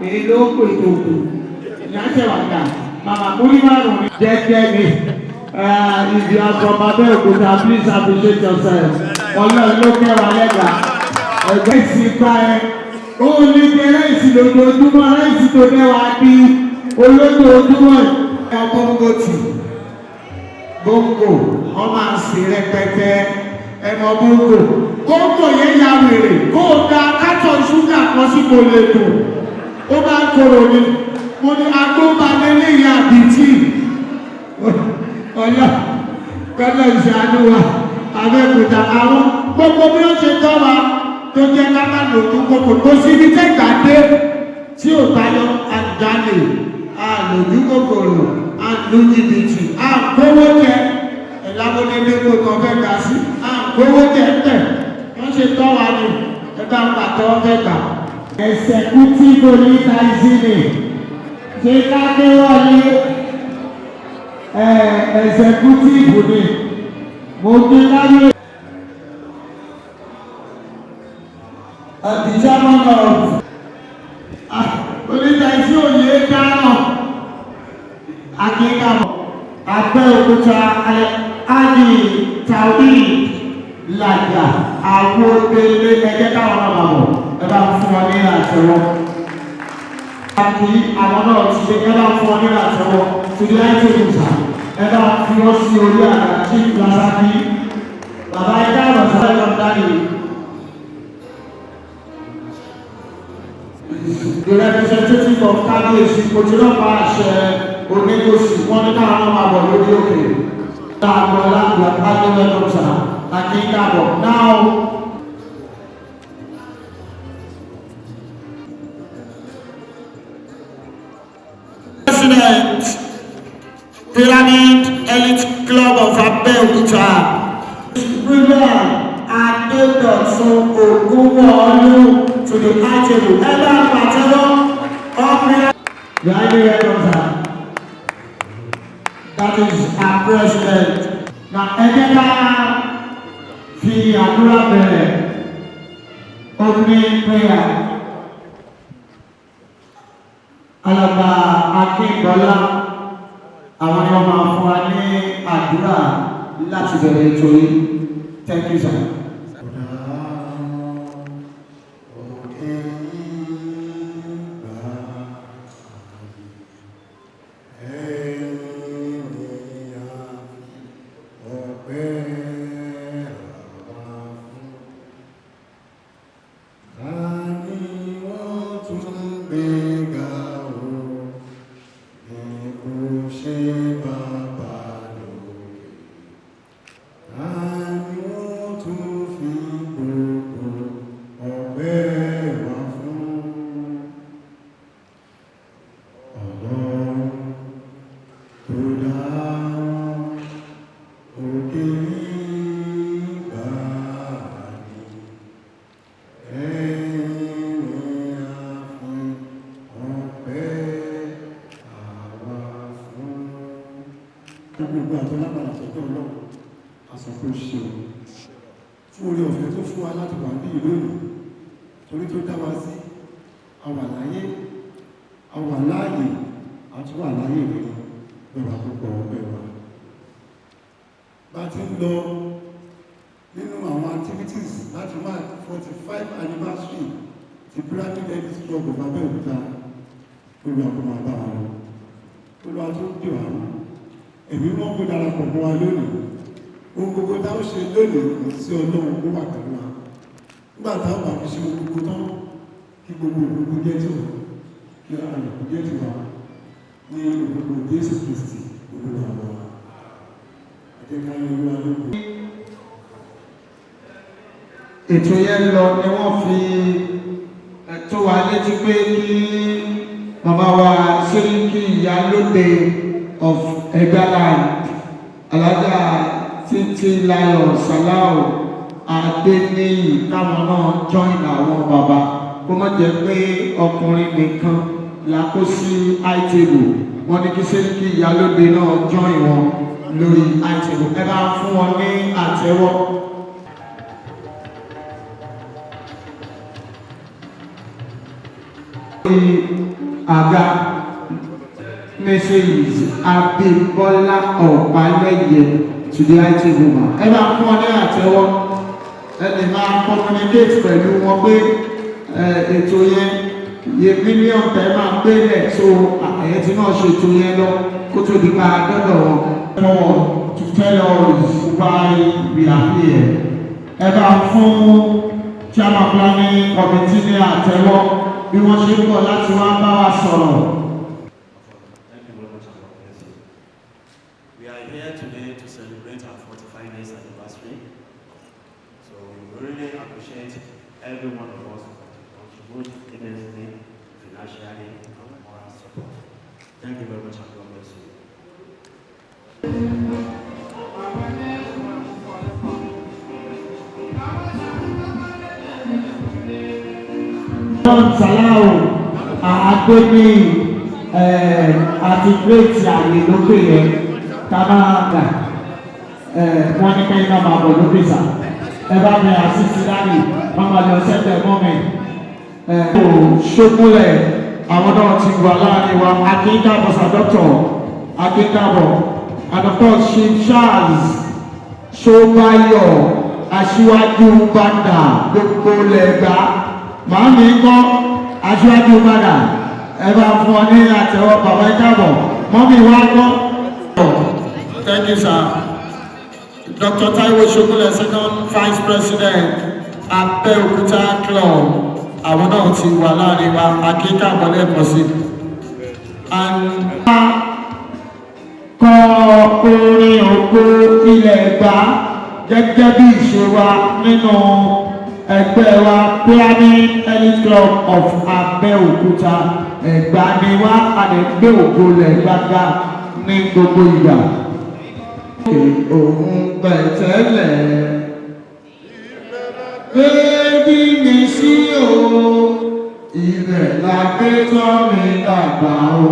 Eloko ìdòkò ìyáṣẹ́ wàgbà màmá múlímàrún jẹ́jẹ́ ni if you are from Abeokuta, please appreciate yourself. Ọlọ́run ló kẹwàá lẹ́gbà ẹgbẹ́ ìsìnká ẹ ó ní kí ẹlẹ́sìn lójoojúmọ́ ẹlẹ́sìn tó dẹ́wà bí olójoojúmọ́ ẹ̀ bóńgò tì bóńgò ọmọ àṣì rẹpẹtẹ ẹmọ bóńgò yẹn ya wèrè kó o da kátọ̀ ṣúgà kan sí kò lè dùn ó bá ń kóró ni mo ní agbóbalẹ̀ ìyá àbìtì ọ̀yọ́ kọ́lọ̀ ìṣàánú wa Abẹ́òkúta àwọn gbogbo bí ó ṣe tọ́ wa tó jẹ́ kábà lòdù gbogbo tó sí ní tẹ́gbàdé tí ò tayọ àjálè àlòdù kòkòrò àlùjìbìtì àkówó jẹ ẹ̀lábọ́dẹ́dẹ́ kò fẹ́ gbà sí àkówó jẹ tẹ̀ wọ́n ṣe tọ́ wa ni ẹgbà pàtó fẹ́ gbà. Executive Olitaizini ṣe káké wọlé executive ni mo gbé láyé the chairman of Olitaizini òye dáná akíkàmọ́ Abẹ́òkúta Adi Tàwí Làjà àwọn òdèlé ẹgbẹ́ káwọn náà máa bọ̀. Ẹ bá fún ọ ní àtẹ́wọ́. Àti àwọn náà ti ṣe ẹ bá fún ọ ní àtẹ́wọ́. Tìdí láìpẹ́ ìgbà ẹ bá fi ọ sí orí àgbà tí ìgbàsá bí. Bàbá ẹgbẹ́ àbọ̀sá ẹ̀rọ dáyé. The representative of Kábíyèsí kò tí lọ́pàá àṣẹ onígbòsí wọ́n ní káwọn náà máa bọ̀ lórí òkè. Dáàbọ̀ lágbàá Kábíyèsí ọ̀sà àti ìdàbọ̀ náà. President, Pyramid Elite Club of Abeokuta, Brilliant Adedotun Ogunwolu to the high table. Ella Patero of the Pyramid. That is our president. Now, Edeka fi àdúrà bẹ̀rẹ̀ opening prayer. Alàgbà Akínbọ́lá àwọn ni wọ́n máa fún wa ní àdúrà láti bẹ̀rẹ̀ ètò yìí. Thank you, sir. Gbogbo àtọ́lápàá àtọ́jọ́ ọlọ́run àsọ̀kò ṣe fún orí ọ̀fẹ́ tó fún wa láti wà ní ìlú ìlú torí tó dá wa sí àwà láyé àwà láàyè àti wà láyé rẹ̀ lọ́wọ́ àpapọ̀ ọgbẹ́ wa. Bá ti ń lọ nínú àwọn activities láti wá 45 anniversary ti Pyramid Elite Club of Abeokuta olùwàkùnmọ̀ àbá wọn olùwà tó dì wà wọn. Èmi wọ́n kó darapọ̀ mọ́ wa lónìí ohun gbogbo táwọn ṣe lónìí kò sí ọlọ́run kó wà pẹ̀lú wa nígbà táwọn bá fi ṣe ohun gbogbo tán kí gbogbo gbogbo jẹ́ tiwa kí àyẹ̀kú jẹ́ tiwa ní gbogbo Jésù Kristi gbogbo àwọn wa ẹ̀jẹ̀ ká yẹ wá lóko. ètò yẹn lọ ni wọ́n fi tó wa létí pé kí màmá wa Sẹ́ríkì Ìyálóde of Egbaland Alájà Títí Láyọ̀ Sàláù Adéníyì káwọn náà join àwọn bàbá kó má jẹ́ pé ọkùnrin nìkan la kó sí àìtèbù wọ́n ní kí Sẹ́ríkì Ìyálóde náà join wọn lórí àìtèbù ẹ bá fún wọn ní àtẹ́wọ́. Àga Mrs. Abímbọ́lá Ọ̀pálẹ́yẹ to the IT woman. Ẹ bá fún ọ ní àtẹ́wọ́ ẹ lè máa communicate pẹ̀lú wọn pé ètò yẹn iye mílíọ̀nù tẹ́ máa gbé lẹ̀ so ẹ̀yẹ tí náà ṣètò yẹn lọ kó tó di pa dọ́dọ̀ wọn. To tell us why we are here. Ẹ bá fún chairman planning committee ní àtẹ́wọ́ bí wọ́n ṣe ń bọ̀ láti wá bá wa sọ̀rọ̀. We are here today to celebrate our 45 years anniversary. So we really appreciate every one of us who contribute immensely, financially, and moral support. Thank you very much and God bless you. Sàláù Adéníyì àti gírètì àyè lókè yẹn tábàgà wọ́n ní kẹ́yìn náà máa bọ̀ lókè sà ẹ bá mi àṣìṣe láàyè wọ́n máa lọ sẹ́tẹ̀ mọ́ mi. Ṣókúnlẹ̀ àwọn náà ti wà láàrin wa akínkàbọ̀ sàdọ́tọ̀ akínkàbọ̀ and of course Chief Charles Ṣóbáyọ̀ aṣíwájú bàdà gbogbo lẹ́gbàá màá mi kọ́ aṣíwájú padà ẹ bá fún ọ ní àtẹ́wọ́ bàbá ẹ káàbọ̀ mọ́mí wá kọ́. Thank you sir. Dr. Taiwo Ṣókúnlẹ̀ second vice president Abeokuta club àwọn náà ti wà láàrin wa akíkàbọ̀ lẹ́ẹ̀kan sí. Kọ orin ògo ilẹ̀ Ẹ̀gbá gẹ́gẹ́ bí ìṣe wa nínú ẹgbẹ́ wa Pyramid Elite Club of Abeokuta Ẹ̀gbá ni wá àdẹ̀gbẹ́ ògo lẹ́gbàgà ní gbogbo ìgbà. Òun pẹ̀tẹ́lẹ̀ bébí mi sí o ilẹ̀ la gbé tọ́ mi dàgbà o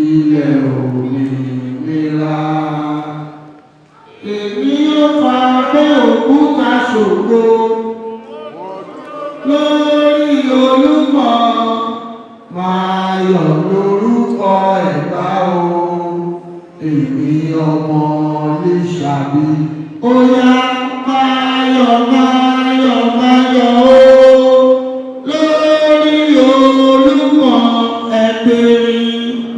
ilẹ̀ òmìnira. Èmi ó fa Abeokuta ṣògo lórí Olúmọ máa yọ̀ lórúkọ Ẹ̀gbá o èmi ọmọ Lísàbí ó yá máa yọ̀ máa yọ̀ máa yọ̀ o lórí Olúmọ ẹgbẹ́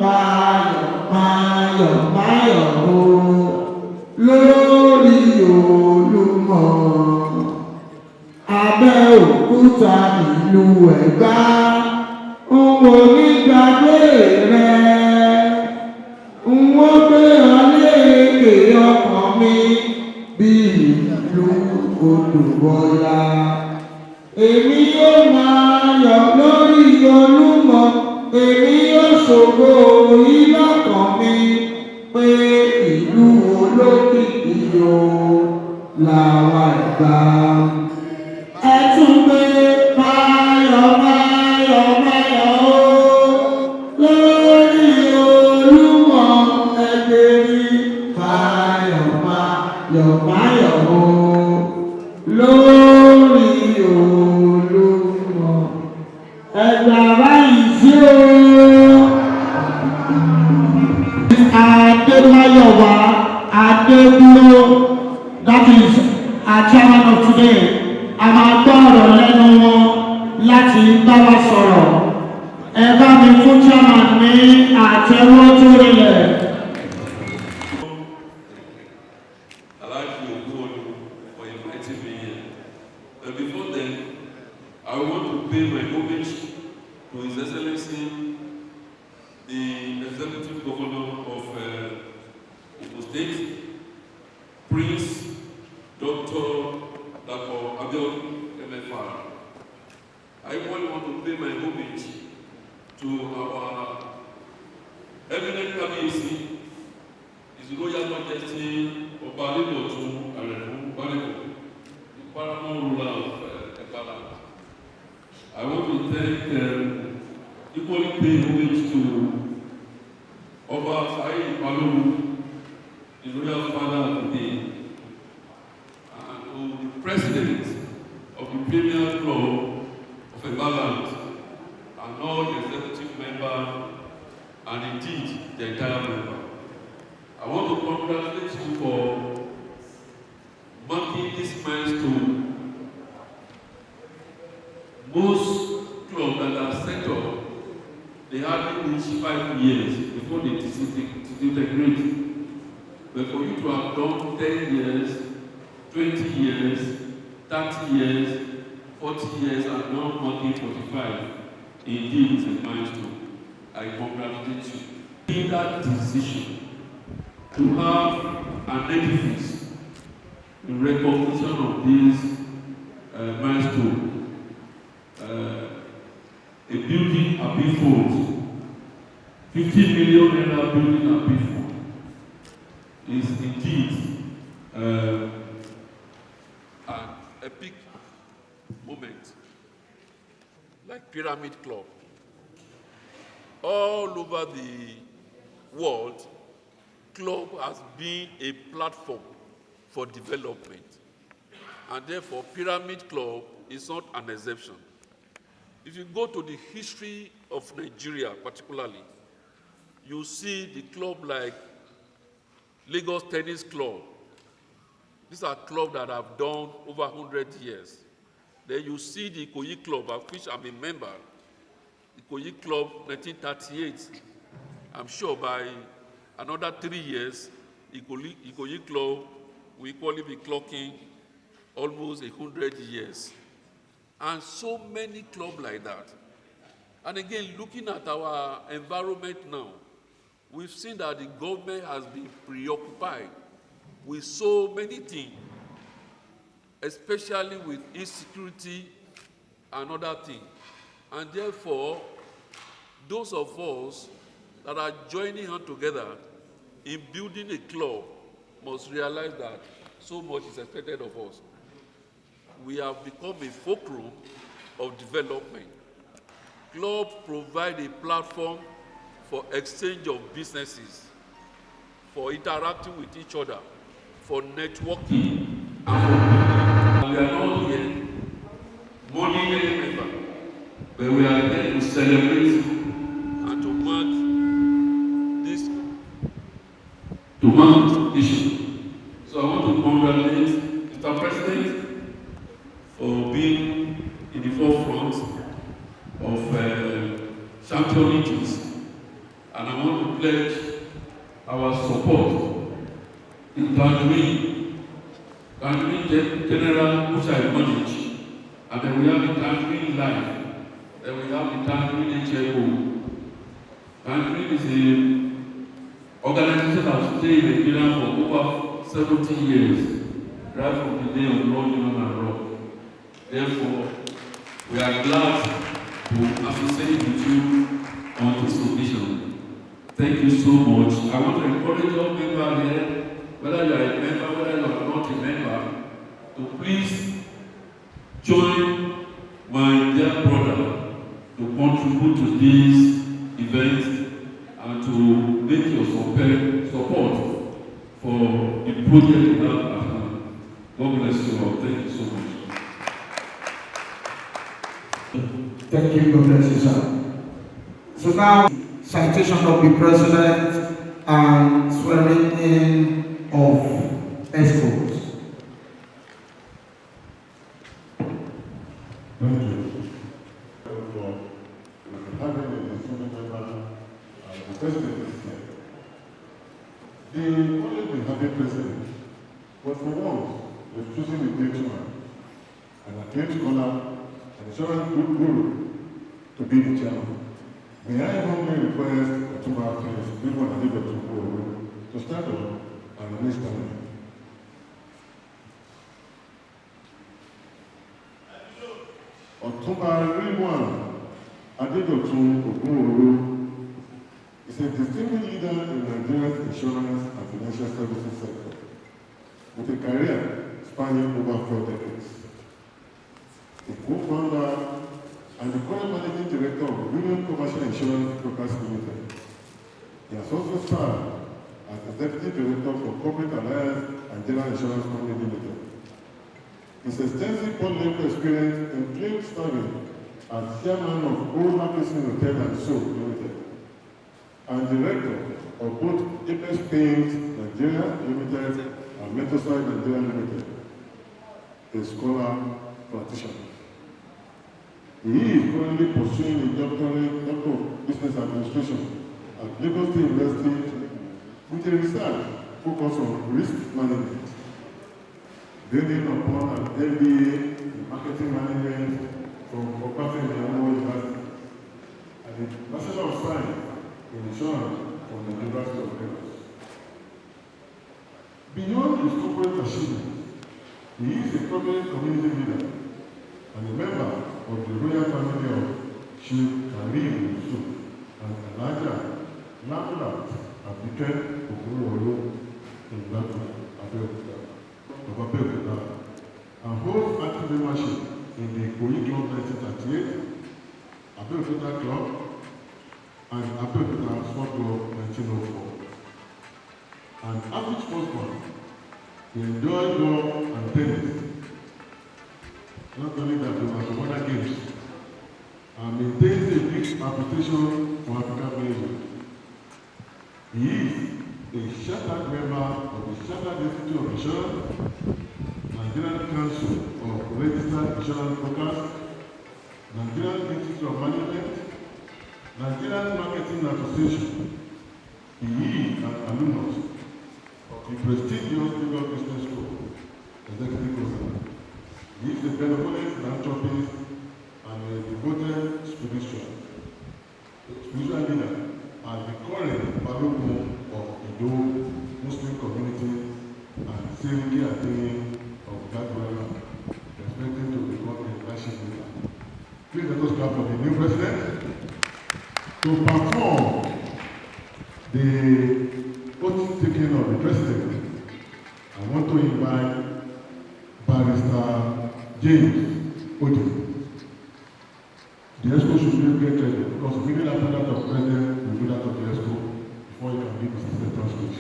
máa yọ̀ máa yọ̀ máa yọ̀ o lórí Olúmọ Abeokuta ìlú Ẹ̀gbá n ò ní gbàgbé rẹ̀ n ó gbé ọ léèké ọkàn mi bí ìlú Odùbọ̀yà èmi yóò máa yọ̀ lórí Olúmọ èmi yóò ṣògo ìlọ́kàn mi pé ìlú olókìkí o làwa Ẹ̀gbá. Ẹ tún gbé máyọ̀ máyọ̀ máyọ̀ o lórí Olúmọ ẹgbẹ́rí máyọ̀ máyọ̀ máyọ̀ o lórí Olúmọ Ẹ̀gbá báyìí sí o. Adémáyọ̀wá Adébúló, that is our chairman of today. A máa gbọ́ ọ̀rọ̀ lẹ́nu wọn láti bá wa sọ̀rọ̀. Ẹ bá mi fún chairman ní àtẹ́wọ́ tó rinlẹ̀. Before then, I want to pay my homage to His Excellency, the Executive Governor of Ogun State, Prince Dr. Abeokuta. I want to pay my homage to our eminent Kabiyesi, His Royal Majesty Ọba Adeokuta Aremu Baleko, the paramount ruler of Ekpala. I want to thank equally pay homage to Ọba Saheed Balogun, the Royal Father today, and to the President of the Premier Club of Ekpala, and all the executive members, and indeed the entire member. I want to congratulate you for marking this milestone. Most clubs that are set up, they hardly reach 5 years before they disintegrate. But for you to have done 10 years, 20 years, 30 years, 40 years, and now marking 45, indeed is a milestone. I congratulate you. In that decision to have an edifice in recognition of this milestone, a building at Biford, 50 million naira building at Biford, is indeed an epic moment, like Pyramid Club. All over the world, club has been a platform for development, and therefore Pyramid Club is not an exception. If you go to the history of Nigeria particularly, you see the club like Lagos Tennis Club. These are clubs that have done over 100 years. Then you see the Ikoyi Club, of which I'm a member. Ikoyi Club, 1938. I'm sure by another 3 years, Ikoyi Club will equally be clocking almost 100 years. And so many clubs like that. And again, looking at our environment now, we've seen that the government has been preoccupied with so many things, especially with insecurity and other things. And therefore, those of us that are joining hands together in building a club must realize that so much is expected of us. We have become a fulcrum of development. Clubs provide a platform for exchange of businesses, for interacting with each other, for networking, and for building. We are not here mourning any member, but we are here to celebrate and to mark this issue. So I want to congratulate Mr. President for being in the forefront of championing this. And I want to pledge our support in Tangerine General, which I manage, and then we have the Tangerine Life, then we have the Tangerine HMO. Tangerine is an organization that has stayed in Nigeria for over 70 years, right from the day of Lord and Rock. Therefore, we are glad to associate with you on this occasion. Thank you so much. I want to encourage all members here, whether you are a member, whether you are not a member, to please join my dear brother to contribute to this event and to make your support for the project we have at hand. God bless you all. Thank you so much. Thank you, God bless you, sir. So now, citation of the president and swearing in of escorts. Thank you. For having a student member, the president is here. The only thing having president was for once, was choosing a gentleman and acclaimed scholar and insurance guru to be the chairman. May I humbly request Otumba Prince William Adeokuta to stand up and release the name. Otumba William Adeokuta is a distinguished leader in Nigeria's insurance and financial services sector, with a career spanning over 4 decades. The co-founder and the current managing director of Union Commercial Insurance Brokers Limited. He has also served as the deputy director for Corporate Alliance and General Insurance Company Limited. His extensive board-level experience includes serving as chairman of Old Marketing Hotel and Soap Limited and director of both Apex Paints Nigeria Limited and Metoside Nigeria Limited, a scholar practitioner. He is currently pursuing a Doctor of Business Administration at Lagos State University with a research focus on risk management, building upon an MBA in Marketing Management from Obasanjo University and a Bachelor of Science in Insurance from the University of Lagos. Beyond his corporate achievements, he is a prominent community leader and a member of the royal family of Chief Karim Yusuf and Elijah Nakulat Abike Ogunwolu in Abeokuta, and holds active membership in the Koyi Club 1938, Abeokuta Club, and Abeokuta Sport Club 1904. An average sportsman, he enjoyed golf and tennis. Not only that, he was some other games and maintains a big reputation for African music. He is a chartered member of the Chartered Institute of Insurance, Nigerian Council of Registered Insurance Brokers, Nigerian Institute of Management, Nigerian Marketing Association. He is an alumnus of the prestigious Lagos Business School, Executive Program. He is a benevolent philanthropist and a devoted spiritual leader and the current Balogun of Ido Muslim community and Seriki Atene of Gagwara, expected to become a national leader. Please let us clap for the new president. To perform the oath taking of the president, I want to invite Barrister James Odi. The expo should be get ready because immediately after that of president will do that of the expo before you can give his acceptance speech.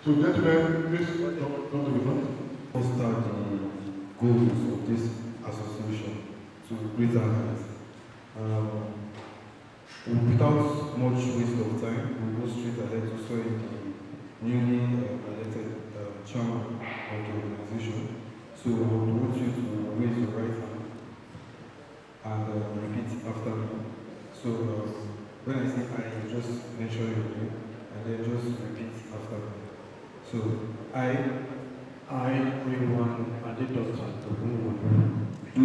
So gentlemen, please come to the front. Foster the goals of this association to greater heights. Without much waste of time, we will go straight ahead to swearing the newly elected chairman of the organization. So I want you to raise your right hand and repeat after me. So when I say I, just mention your name and then just repeat after me. So I, William Adeokuta, do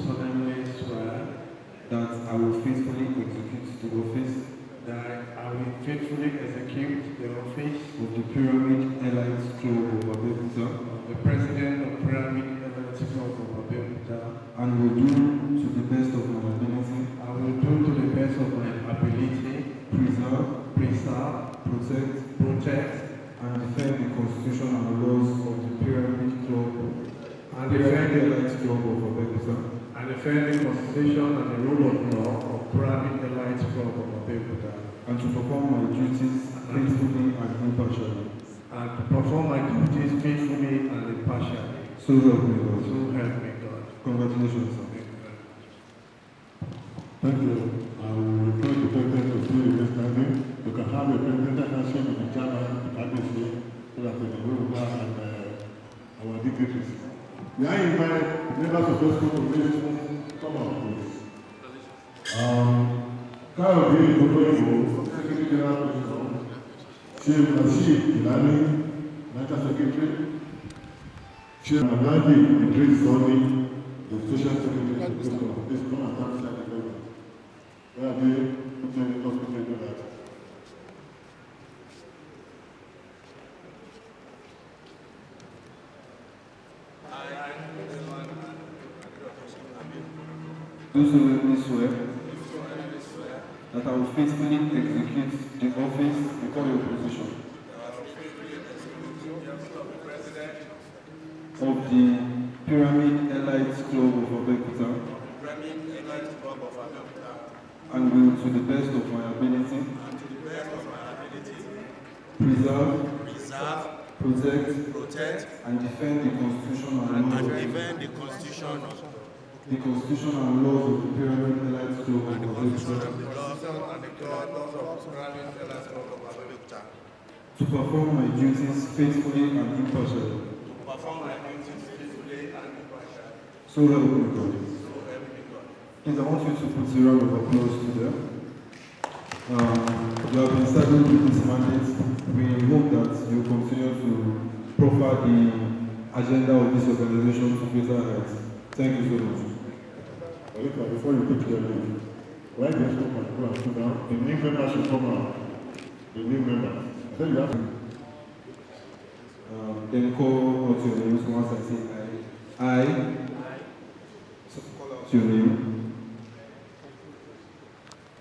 solemnly swear that I will faithfully execute the office of the Pyramid Airlines Club of Abeokuta, the president of Pyramid Airlines Club of Abeokuta, and will do to the best of my ability. I will do to the best of my ability, Preserve, protect, and defend the Constitution and the laws of the Pyramid Club and defend Airlines Club of Abeokuta, and defend the Constitution and the rule of law of Pyramid Airlines Club of Abeokuta, and to perform my duties faithfully and impartially. and to perform my duties faithfully and impartially. So help me God. So help me God. Congratulations, sir. Thank you. I will request the president to stay in this standing. You can have a presidential handshake with the chairman, the cabinet, so that the Yoruba and our dignitaries. May I invite members of this group to please come up, please. Kyle B. Odoyibo, Secretary General President, Chief Rashid Ilani, National Secretary, Chairman Alhaji Idris Sani, the Social Secretary to please come and thank the government. Where are they putting the hospital do that? Do solemnly swear that I will faithfully execute the office before your position of the Pyramid Elite Club of Abeokuta and will, to the best of my ability, preserve, protect, and defend the Constitution and laws of the Pyramid Elite Club of Abeokuta, to perform my duties faithfully and impartially. So help me God. Please, I want you to put a round of applause to them. You have been saddled with this mandate. We hope that you continue to proffer the agenda of this organization to greater heights. Thank you so much. Before you take your leave, why do you come and go and sit down? The new member should come out. The new member. So you have to. Then call out your names once I say I. So call out your name.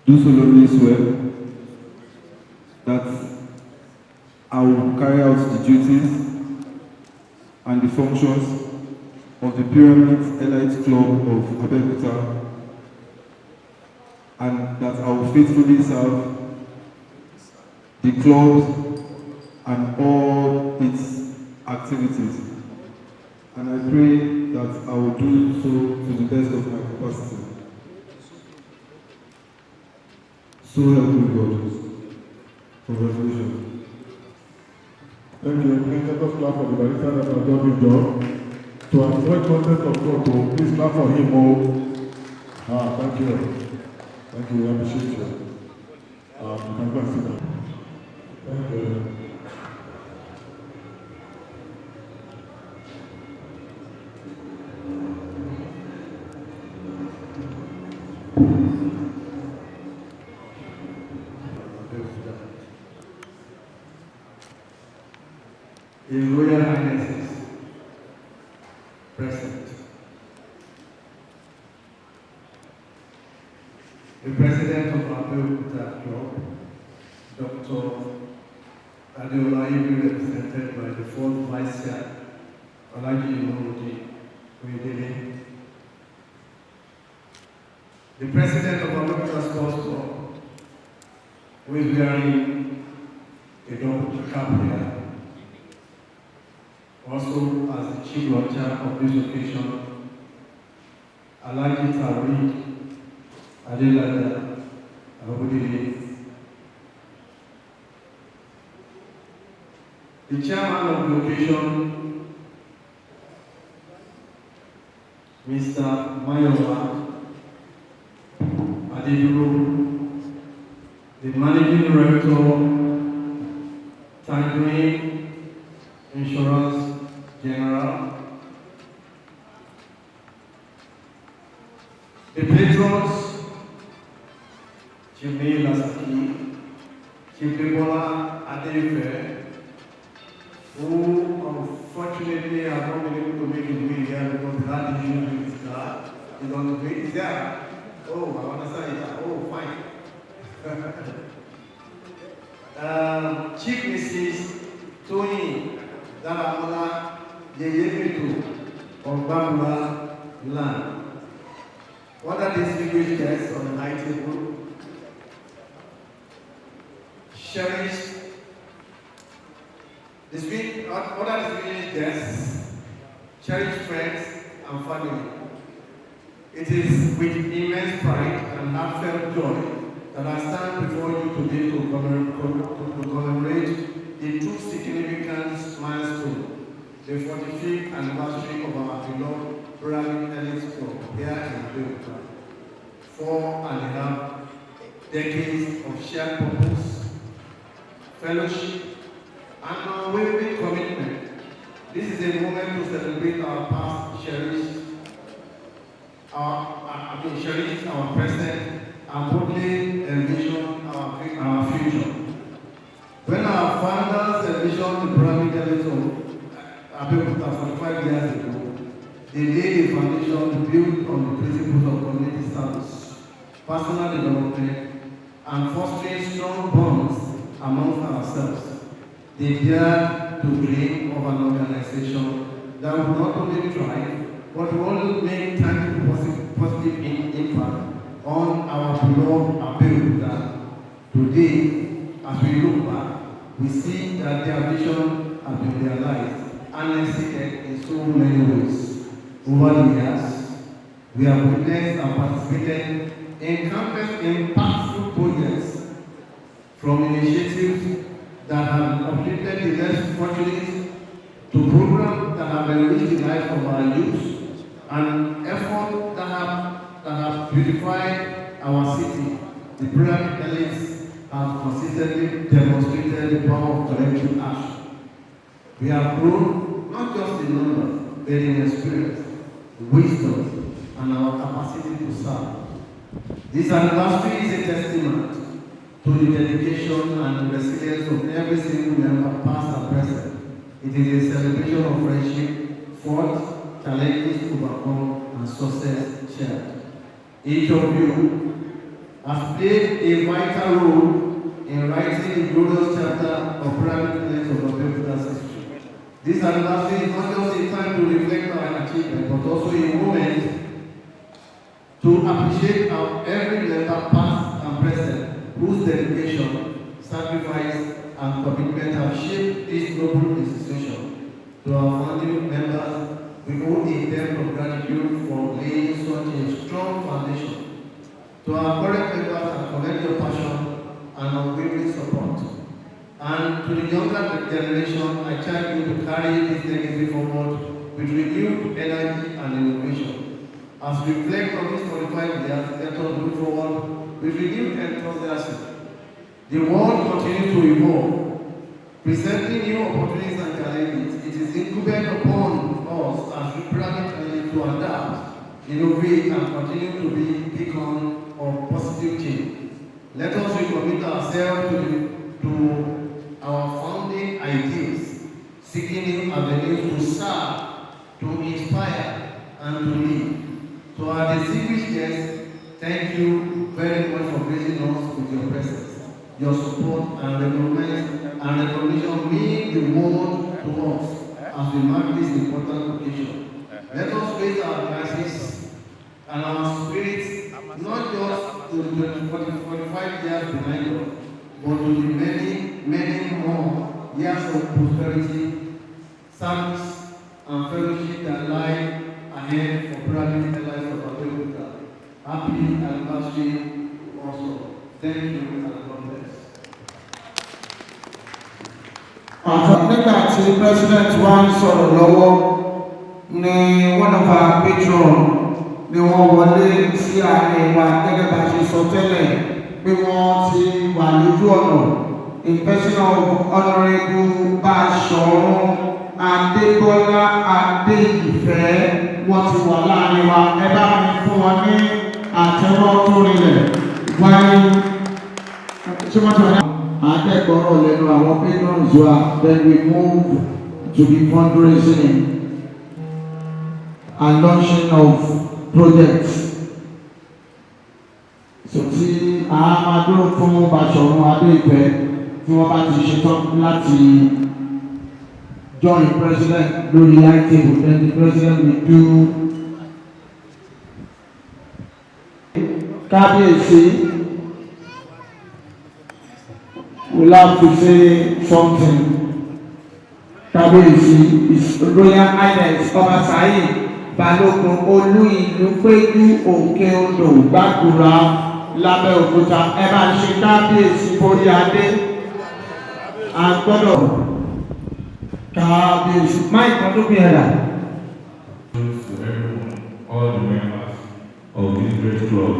Do solemnly swear that I will carry out the duties and the functions of the Pyramid Elite Club of Abeokuta, and that I will faithfully serve the club and all its activities. And I pray that I will do so to the best of my capacity. So help me God. Congratulations. Thank you. Please let us clap for the barrister that has done his job. To avoid content of God, please clap for him. Thank you. Thank you. We appreciate you. You can go and sit down. Thank you. His Royal Highnesses present. The President of Abeokuta Club, Dr. Adeola, represented by the fourth Vice Chair, Alhaji Idris. The President of Abeokuta Sports Club, who is wearing a double cap here, also as the chief launcher of this occasion, Alhaji Tariq Adelada Abudili. The chairman of the occasion, Mr. Mayowa Adeduro, the managing director, Tangerine Insurance General, the patrons, Jimmy Lasaki, Chibibola Adefe, who unfortunately have not been able to make it way here because they had issues with his car. He's on the way. He's there. Oh, I understand it. Oh, fine. Chief Mrs. Tony Daramola Yeyemetu of Bambula Land. Other distinguished guests on the night table, cherished, other distinguished guests, cherished friends and family. It is with immense pride and heartfelt joy that I stand before you today to commemorate the two significant milestones, the 45th anniversary of our beloved Pyramid Elite Club here in Abeokuta. 4.5 decades of shared purpose, fellowship, and unwavering commitment This is a moment to celebrate our past, cherish our present, and boldly envision our future. When our founders envisioned the pyramid of Abeokuta 45 years ago, they laid a foundation built on the principles of community service, personal development, and fostering strong bonds amongst ourselves. They dared to dream of an organization that would not only thrive, but will also make tangible positive impact on our beloved Abeokuta. Today, as we look back, we see that their vision has been realized and exceeded in so many ways. Over the years, we have witnessed and participated in countless impactful projects, from initiatives that have uplifted the less fortunate to programs that have enriched the life of our youth, and efforts that have beautified our city. The pyramid elites have consistently demonstrated the power of collective action. We have grown not just in numbers, but in experience, wisdom, and our capacity to serve. This anniversary is a testament to the dedication and resilience of every single member, past and present. It is a celebration of friendship, fought, challenges overcome, and success shared. Each of you has played a vital role in writing the glorious chapter of pyramid of Abeokuta's history. This anniversary is not just a time to reflect on our achievement, but also a moment to appreciate our every member, past and present, whose dedication, sacrifice, and commitment have shaped this noble institution. To our founding members, we owe a debt of gratitude for laying such a strong foundation. To our current members, I commend your passion and unwavering support. And to the younger generation, I charge you to carry this legacy forward with renewed energy and innovation. As we reflect on these 45 years, let us move forward with renewed enthusiasm. The world continues to evolve, presenting new opportunities and challenges. It is incumbent upon us as we pyramid to adapt, innovate, and continue to be a beacon of positive change. Let us recommit ourselves to our founding ideas, seeking new avenues to serve, to inspire, and to lead. To our distinguished guests, thank you very much for gracing us with your presence. Your support and recognition mean the world to us as we mark this important occasion. Let us raise our glasses and our spirits not just to the 45 years behind us, but to the many, many more years of prosperity, service, and fellowship that lie ahead for pyramid life of Abeokuta. Happy anniversary also. Thank you and God bless. Nígbà tí President wa ń sọ̀rọ̀ lọ́wọ́ ni one of our patron ni wọ́n wọlé sí àárín wa gẹ́gẹ́ bá ṣe sọ tẹ́lẹ̀ pé wọ́n ti wà lójú ọ̀nà. In person of Honorable Basọ̀run Adébọ́lá Adéìfẹ́ wọ́n ti wà láàrin wa. Ẹ bá mi fún wọn ní àtẹ́wọ́ tó rinlẹ̀ wáyé tí wọ́n ti wà ní akẹ́kọ̀ọ́ lẹ́nu àwọn patrons wa. Then we move to the fundraising and launching of projects. So tí a máa dúró fún Basọ̀run Adéìfẹ́ tí wọ́n bá ti ṣetán láti join president lórí high table, then the president will do kábíyèsí will have to say something. Kábíyèsí His Royal Highness Ọba Saheed Balógun Olú ìlú Péjú Òkè Odò Gbàgùrà l'Abẹ́òkúta. Ẹ bá ṣe kábíyèsí forí adé. A gbọ́dọ̀ kábíyèsí. Máìkì kan tó bí ẹ̀dá. To everyone, all the members of this great club,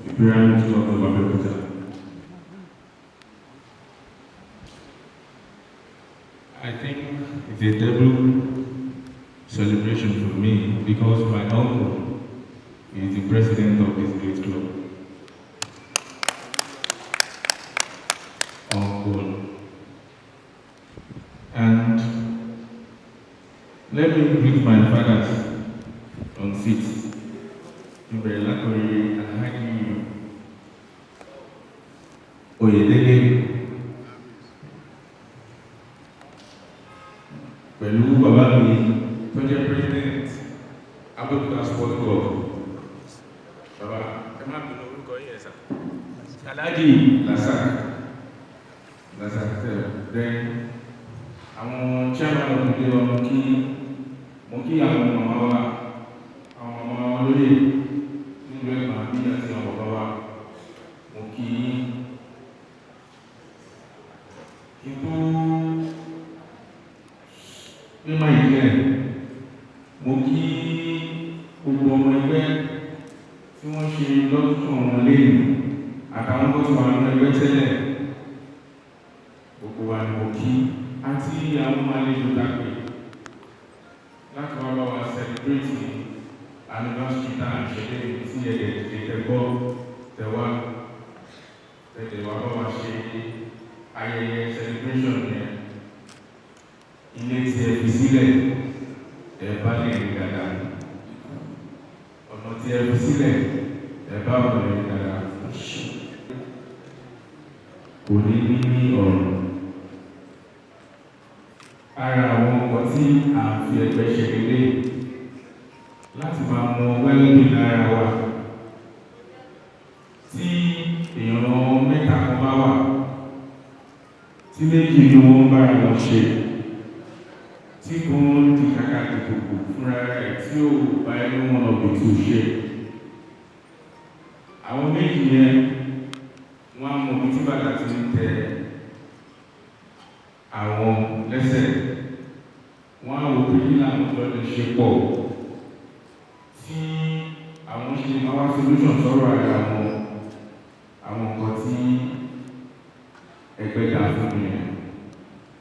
the Pyramid Club of Abeokuta. I think it's a double celebration for me because my uncle is the president of this great club. Uncle. And let me greet my fathers on seats. Ibrelakori Alhaji Oyedele pẹ̀lú bàbá mi tó jẹ́ president Abeokuta Sport Club. Bàbá ẹ má bínú orúkọ yìí ẹ̀sà. Alhaji Lasak then àwọn chairman of the day mo kí àwọn màmá wa àwọn màmá wa lóye nílùú ẹ̀gbọ́n àbí àti àwọn bàbá wa mo kí n tó mímọ ìpínlẹ̀ mo kí gbogbo ọmọ ẹgbẹ́ tí wọ́n ṣe lọ́dún wọn lẹ́yìn àtàwọn tó ti wà nínú ẹgbẹ́ tẹ́lẹ̀ gbogbo wa ni mo kí àti àwọn àlejò dàgbé láti wá bá wa celebrate anniversary tá à ń ṣe lẹ́yìn tí ẹ̀ẹ́dẹ̀ gbọ́ tẹ̀wá tẹ̀lé wa bá wa ṣe ayẹyẹ celebration yẹn. Ilé tí ẹ fi sílẹ̀ ẹ bá lè rí dáadáa. Ọ̀nà tí ẹ fi sílẹ̀ ẹ bá wọ̀ lè rí dáadáa. Kò ní ní ọ̀rọ̀. Ara àwọn ọkọ̀ tí à ń fi ẹgbẹ́ ṣe lélẹ̀ láti máa mọ wẹ́lẹ́bí lára wa. Tí èèyàn mẹ́ta kan bá wà, tí méjì ni wọ́n bára wọn ṣe. Tí kò ń di kàkà dìbò fúnra rẹ̀ tí ó bá ẹnu wọn lọ bìtú ṣe. Àwọn méjì yẹn wọ́n á mọ bí tí bàtà ti ń tẹ àwọn lẹ́sẹ̀. Wọ́n á wò pé kí làwọn lọ́dún ṣe pọ̀ tí àwọn ṣe máa wá solution sọ̀rọ̀ ara wọn àwọn nǹkan tí ẹgbẹ́ dà fún mi.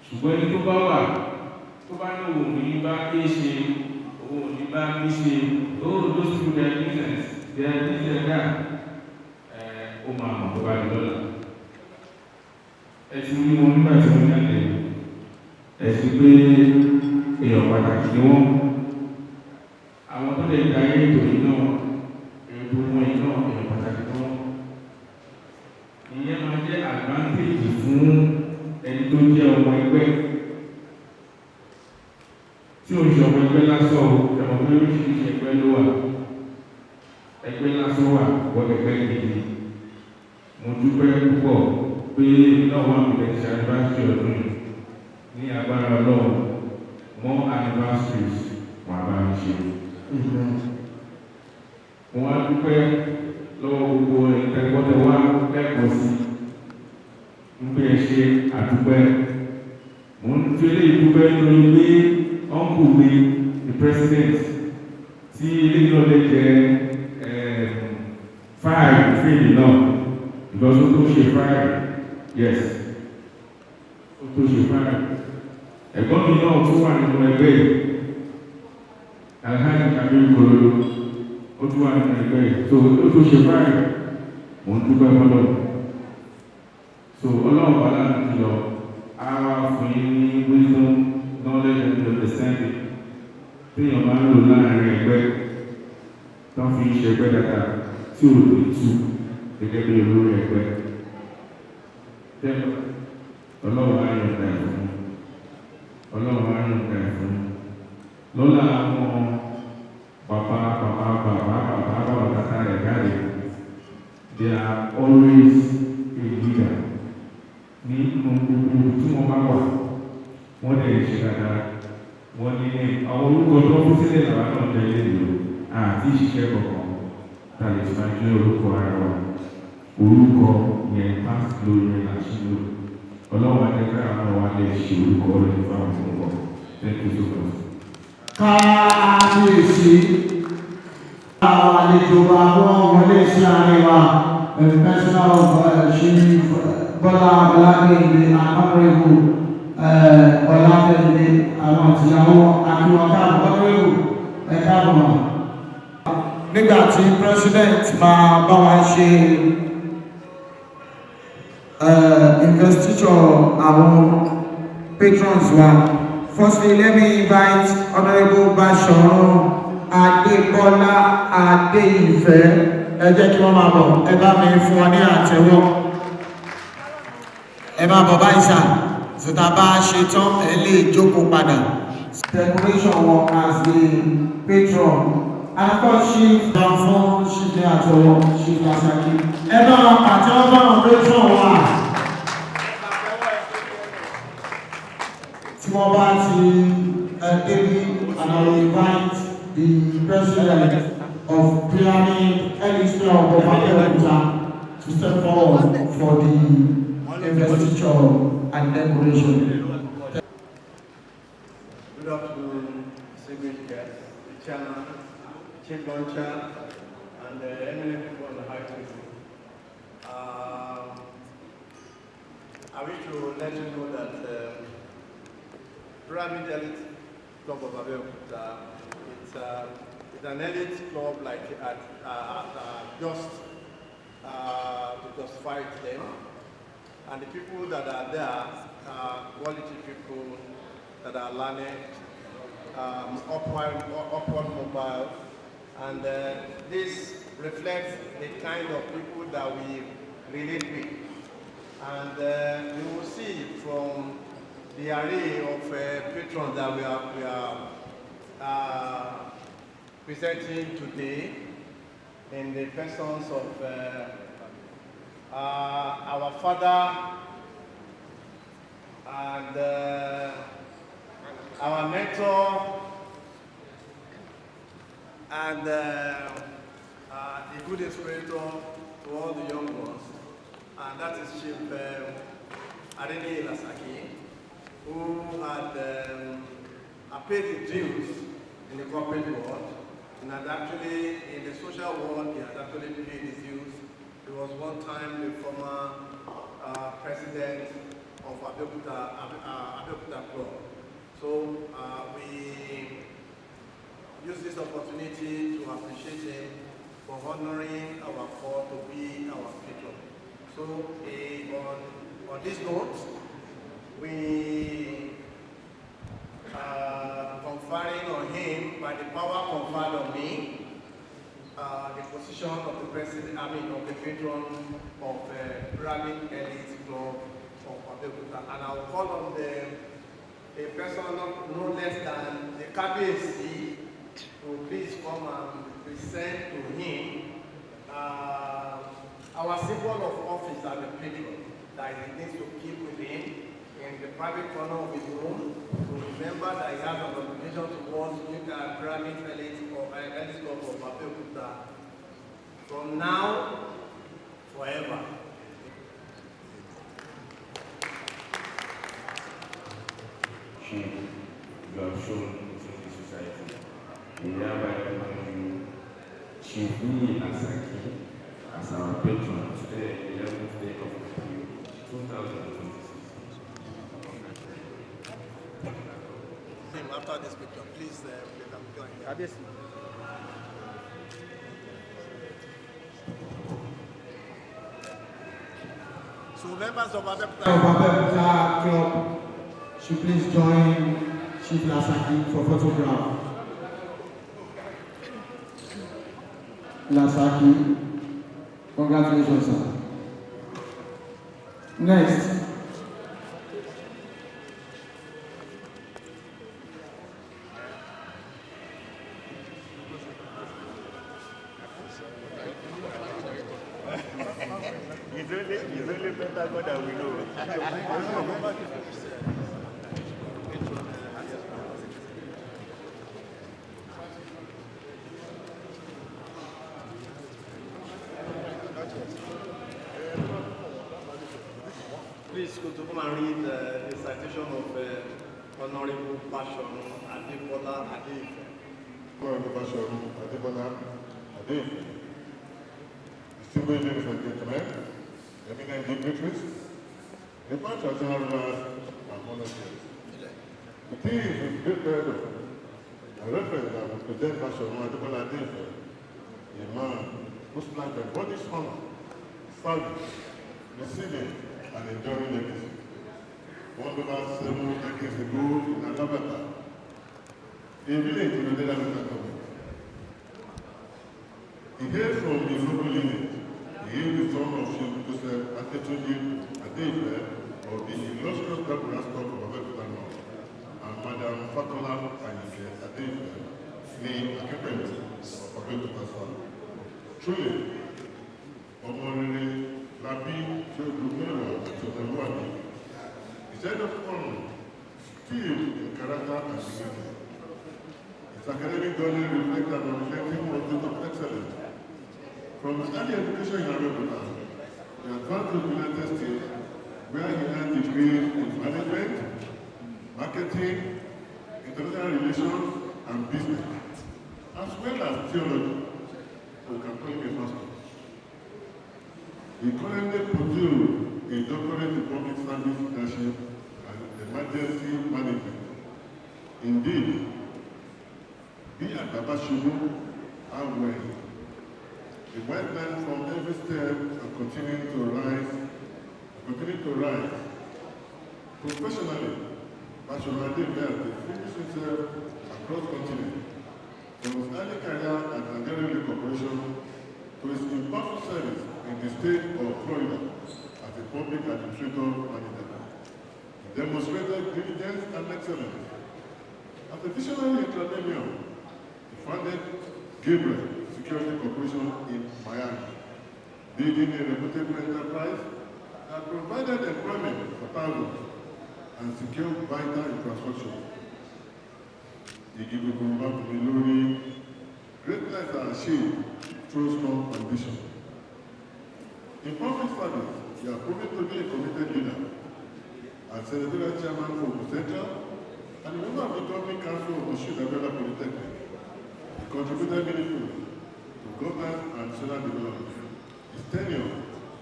Ṣùgbọ́n ẹni tó bá wà tó bá ní òun ní bá ké ṣe òun ní bá ké ṣe those people their business that ó máa mọ̀ tó bá di lọ́la. Ẹ ti rí wọn nígbà tí wọ́n jáde ẹ ti pé èèyàn pàtàkì ni wọ́n. Àwọn tó lè darí ètò yìí náà ètò wọn yìí náà èèyàn pàtàkì ni wọ́n. Ìyẹn máa jẹ́ advantage fún ẹni tó jẹ́ ọmọ ẹgbẹ́. Tí o ṣe ọmọ ẹgbẹ́ lásán o, ẹ̀mọ̀ pé oríṣiríṣi ẹgbẹ́ ló wà. Ẹgbẹ́ lásán wà, wọ́n ẹgbẹ́ gidi. Mo dúpẹ́ púpọ̀ pé náà wà mí lẹ́sí anniversary ọdún yìí. Ní agbára Ọlọ́run, more anniversaries wà bá mi ṣe. Mo wá dúpẹ́ lọ́wọ́ gbogbo ìtẹ́gbọ́tẹ̀ wá lẹ́kọ̀ọ́ sí. Ń gbé ẹ ṣe àdúpẹ́. Mo ń fi eléyìí dúpẹ́ lórí pé uncle mi the president tí ilé náà lè jẹ 5 fèlè náà because ó tó ṣe 5 yes ó tó ṣe 5 ẹ̀gbọ́n mi náà tó wà nínú ẹgbẹ́ yìí Alhaji Kabir Kololo ó tó wà nínú ẹgbẹ́ yìí so ó tó ṣe 5 mò ń dúpẹ́ fọlọ́ so ọlọ́run bá láti lọ ara fún yín ní wisdom knowledge and understanding tí èèyàn máa ń lò láàrin ẹgbẹ́ tó fi ń ṣe ẹgbẹ́ dáadáa tí ò lè tú gẹ́gẹ́ bí olórí ẹgbẹ́. Tẹ́lẹ̀ ọlọ́run á yọ̀ǹda ẹ̀ fún ọlọ́run á yọ̀ǹda ẹ̀ fún lọ́la àwọn bàbá tata rẹ̀ jáde they are always a leader ní gbogbo tí wọ́n bá wà. Wọ́n lè ṣe dáadáa wọ́n ní àwọn orúkọ tó ń sílẹ̀ làwọn náà tẹ̀lé ìlú àti ìṣiṣẹ́ kọ̀ọ̀kan tá a lè fi máa jẹ́ orúkọ ara wa orúkọ yẹn past lórí ẹ̀ àṣìlò ọlọ́wọ́ akẹ́kọ̀ọ́ àwọn wa lè ṣe orúkọ rẹ̀ nípa àwọn ọmọ thank you so much. Kábíyèsí àwọn àlejò wa wọ́n wọlé sí àárín wa personal chief Bọ́lá Bọ́lágbèǹde àkọ́rẹ́gbò Ọlábẹ̀ndé àwọn àtìyàwó akíwọ́ká ọ̀rẹ́wò ẹ káàbọ̀. Nígbà tí president máa bá wa ṣe investiture àwọn patrons wa. Firstly, let me invite Honourable Basharon Adebola Adeife. Ẹ jẹ́ kí wọ́n máa bọ̀, ẹ bá mi fún wọn ní àtẹ́wọ́. Ẹ máa bọ̀ báyìí sà, sọ̀tà bá ṣe tán ẹ lè jókòó padà. Decoration wọn as the patron. And of course, Chief Danfon, Chief ní àtẹ́wọ́, Chief Lasaki. Ẹ bá wọn àtẹ́wọ́ bá wọn patron wa. Tí wọ́n bá ti débi, and I will invite the president of Pyramid Ellis Club of Abeokuta to step forward for the investiture and decoration. Good afternoon, distinguished guests, the chairman, chief launcher, and eminent people on the high table. I wish to let you know that Pyramid Elite Club of Abeokuta, it's an elite club like just to justify them. And the people that are there are quality people that are learned, upward mobile, and this reflects the kind of people that we relate with. And you will see from the array of patrons that we are presenting today in the persons of our father and our mentor and a good inspirator to all the young ones, and that is Chief Lasaki, who had paid the dues in the corporate world, and had actually, in the social world, he had actually paid his dues. He was one time the former president of Abeokuta Club. So we use this opportunity to appreciate him for honoring our call to be our patron. So on this note, we conferring on him by the power conferred on me, the position of the president, of the patron of Pyramid Elite Club of Abeokuta, and I will call on a person no less than the KBC to please come and present to him our symbol of office as a patron that he needs to keep with him in the private corner of his room to remember that he has an obligation towards Pyramid Elite or Elite Club of Abeokuta from now forever. You have shown to the society. We hereby honor you, Chief Lasaki, as our patron today, 11th day of April 2026. After this picture, please let them join. So members of Abeokuta Club should please join Chief Lasaki for photograph. Lasaki, congratulations, sir. Next. It's only Pentagon that we know. Please go to come and read the citation of Honorable Basharon Adebola Adeife. Honorable Basharon Adebola Adeife. Distinguished ladies and gentlemen, eminent dignitaries, the bunch of generals and volunteers. It is with great pleasure A reference that will present Basharu Adekola Adefe, a man whose life embodies honor, service, receiving, and enduring legacy. Born over 7 decades ago in Alabata, a village in the Local Government. He hails from his local lineage. He is the son of Sheikh Joseph Adetunji Adefe of the illustrious Dabura stock of Abeokuta North, and Madam Fatola Ayinde Adefe, the occupant of Abeokuta South. Truly, Omorere Labi Shogumewa Atoneluwadi, his head of honor, skilled in character and dignity. His academic journey reflects an unrelenting pursuit of excellence. From his early education in Abeokuta, he advanced to the United States, where he earned degrees in management, marketing, international relations, and business, as well as theology. So we can call him a master. He currently pursues a doctorate in public service leadership and emergency management. Indeed, he and Baba Shubu are well. He went down from every step and continuing to rise. Professionally, Basharu Adefe has distinguished himself across continents, from his early career at Nigerian Corporation to his impactful service in the state of Florida as a public administrator manager. He demonstrated diligence and excellence. As a visionary entrepreneur, he founded Gabriel Security Corporation in Miami, leading a reputable enterprise that provided employment for thousands and secured vital infrastructure. Greatness are achieved through strong ambition. In public service, he has proven to be a committed leader. As senatorial chairman for Ogun Central and a member of the governing council of Osun Polytechnic, he contributed meaningfully to governance and national development. His tenure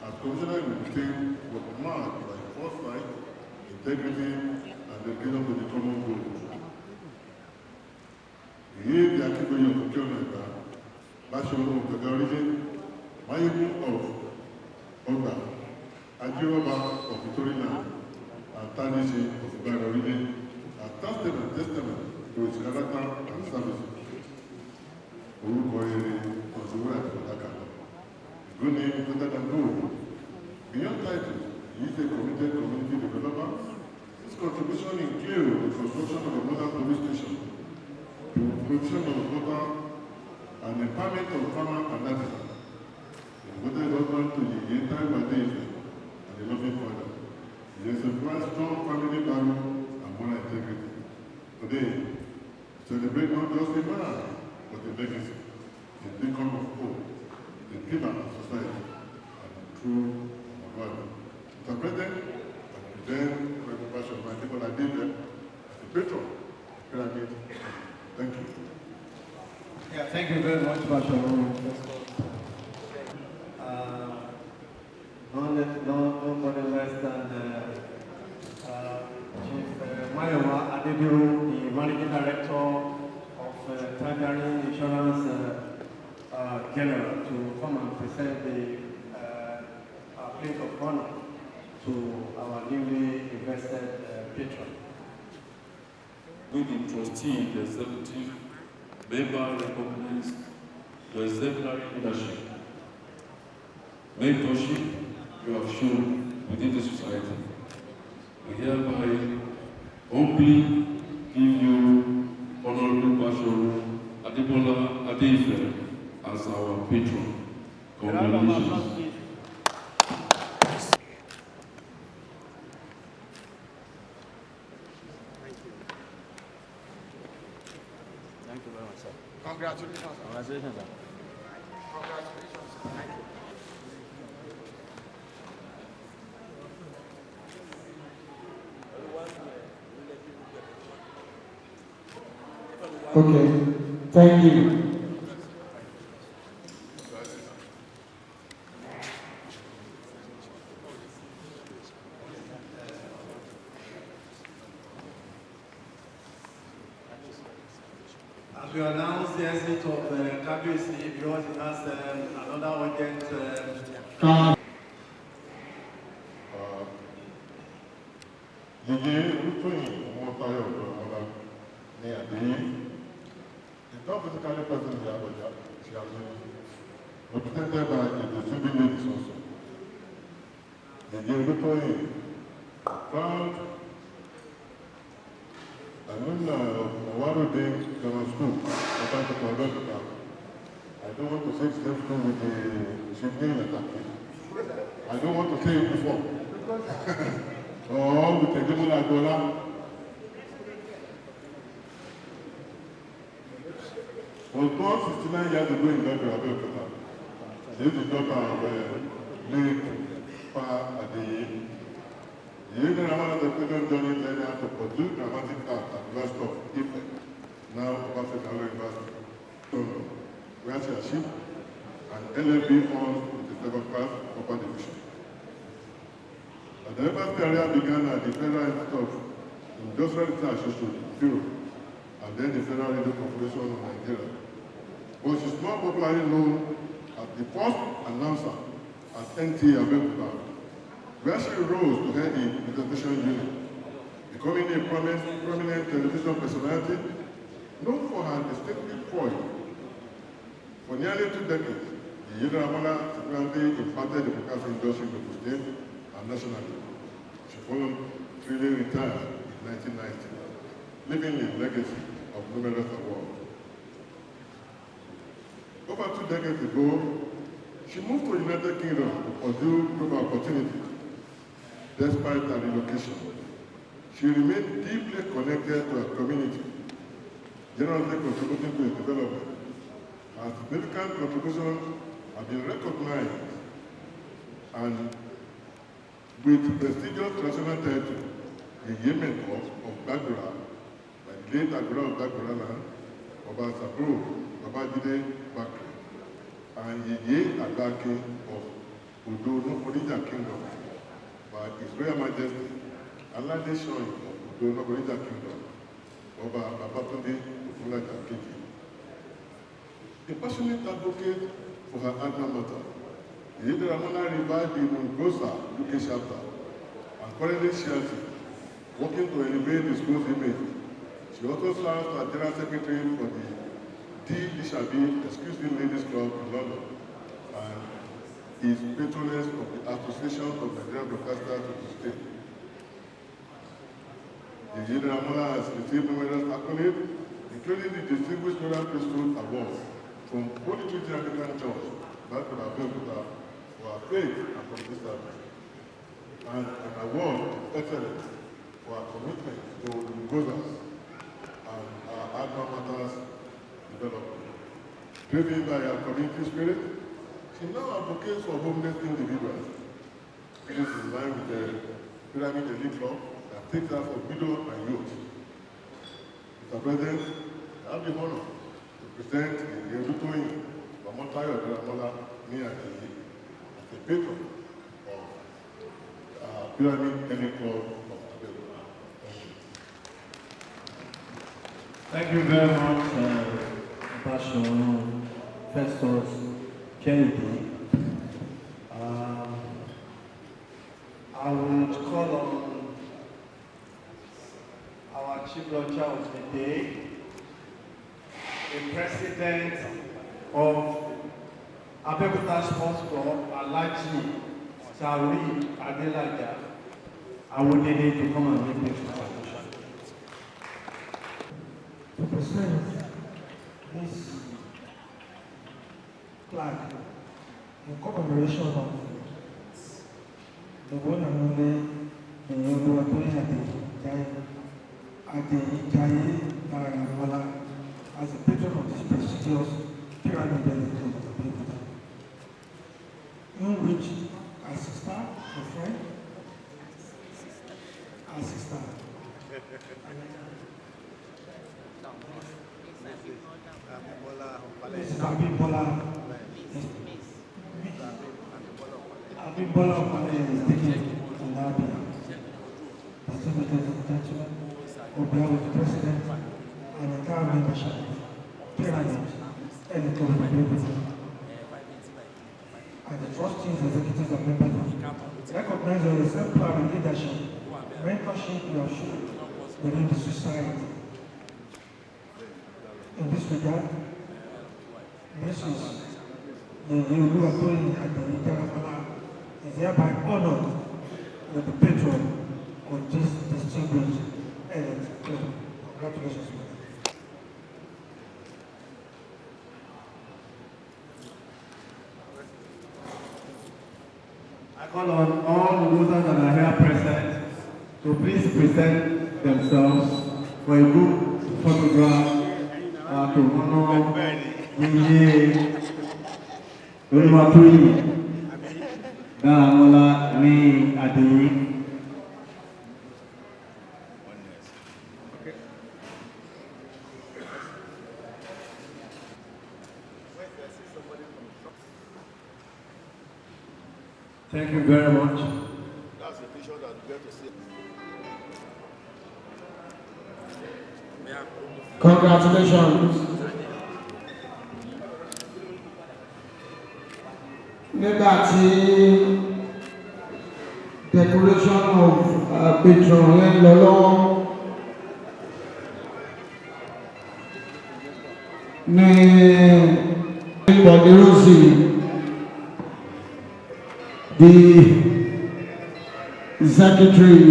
as commissioner in the state was marked by foresight, integrity, and dedication to the common goal. He is the Akiboye of Okionega, Basharu of the origin, Mayegun of Oga, Ajiroba of Victorina, and Tanishi of Ibadan origin, are testament to his character and services. Orúkọ rere ọ̀dùnwó àti ọ̀dàkà. Good name is better than gold. Beyond titles, he is a committed community developer. His contribution includes the construction of a modern police station, the provision of water, and empowerment of farmers and artisans. He devoted husband to the entire Adefe and a loving father. He exemplifies strong family value and moral integrity. Today, celebrate not just a man, but a legacy, a beacon of hope, a pillar of society, and a true value. Mr. President, I present President Basharu Adekola Adefe as the patron of Pyramid. Thank you. Yeah, thank you very much, Basharu. Nobody less than Chief Mayowa Adebiru, the Managing Director of Primary Insurance General, to come and present the plate of honor to our newly invested patron. With the trustee, the executive member recognize your exemplary leadership, mentorship you have shown within the society. We hereby humbly give you Honorable Basharu Adekola Adefe as our patron. Congratulations. Thank you very much, sir. Congratulations. Congratulations, sir. Congratulations. Thank you. Okay, thank you. Kabiyesi because he has another urgent. Yeye Olútóyìn Ọmọ́táyọ̀ Ọ̀dọ́mọlá ní Àdéyé is not physically present in Abuja. She has been represented by a distributed ladies also. Yeye Olútóyìn, proud alumna of Awarode Grammar School, Abeokuta. I don't want to say the same school with the Shivni Ataki. I don't want to say it before. Or with the Demola Dola. Was born 69 years ago in Abeokuta. She is the daughter of late Pa Adeye. The younger one of the present journey led her to pursue dramatic art at the University of Ife, now Obafemi University, Togo, where she achieved an LLB honors with the second class upper division. The university career began at the Federal Institute of Industrial Research Institute, Bureau, and then the Federal Radio Corporation of Nigeria. But she is more popularly known as the first announcer at NT Abeokuta, where she rose to head the presentation unit, becoming a prominent television personality known for her distinctive voice. For nearly 2 decades, the Yedra subsequently imparted the broadcasting industry in the state and nationally. She voluntarily retired in 1990, leaving a legacy of numerous awards. Over 2 decades ago, she moved to the United Kingdom to pursue global opportunities. Despite her relocation, she remained deeply connected to her community, generously contributing to its development. Her significant contributions have been recognized and with prestigious national title, the Yemen of Dagbara, by the late Dagbara of Dagbara, Oba Sabro, Babajide Bakri, and Yeye Adake of Udo Nokorija Kingdom, by His Royal Majesty Alade Shoyin of Udo Nokorija Kingdom, Oba Babatunde Ogunlaja Keji. A passionate advocate for her alma mater, Yedra Ramona revived the Mungosa UK chapter and currently shares it, working to elevate the school's image. She also serves as General Secretary for the D. Ishabi Exclusive Ladies Club in London and is patroness of the Association of Nigerian Broadcasters of the state. Yedra Ramona has received numerous accolades, including the Distinguished Royal Priesthood Award from Holy Trinity Anglican Church, back in Abeokuta, for her faith and community service, and an award of excellence for her commitment to Ngoza's and our alma mater's development. Driven by her community spirit, she now advocates for homeless individuals. This is in line with the Pyramid Elite Club that takes her for widows and youth. Mr. President, I have the honor to present the Olútóyìn Ọmọ́táyọ̀ Ọ̀dọ́mọlá ní Àdéyé as the patron of Pyramid Elite Club of Abeokuta. Thank you very much, Ambassador Festus Kennedy. I would call on our Chief Launcher of the day, the President of Abeokuta Sports Club, Alhaji Sari Adelaja. I would need to come and make this presentation. To present this flag in commemoration of the one and only Olúwatóyìn Adéyẹyè Daramola as the patron of this prestigious Pyramid Elite Club of Abeokuta, in which our sister, a friend, our sister, Mrs. Abibola is taking in Abia. Distinguished gentlemen, on behalf of the President and entire membership, Pyramid, and the club of Abeokuta. And the trustees, executives, and members recognize your exemplary leadership, mentorship you have shown within the society. In this regard, Mrs. Abeokuta is hereby honored with the patron of this distinguished elite club. Congratulations, madam. I call on all the voters that are here present to please present themselves for a group photograph to honor Yeye Olúwatóyìn Dáramọ́lá ní Adéyí. Thank you very much. That's the picture that we get to see. Congratulations. Nígbà tí decoration of patron yẹn lọ lọ́wọ́ ní Ìbọ̀déròsì, the Secretary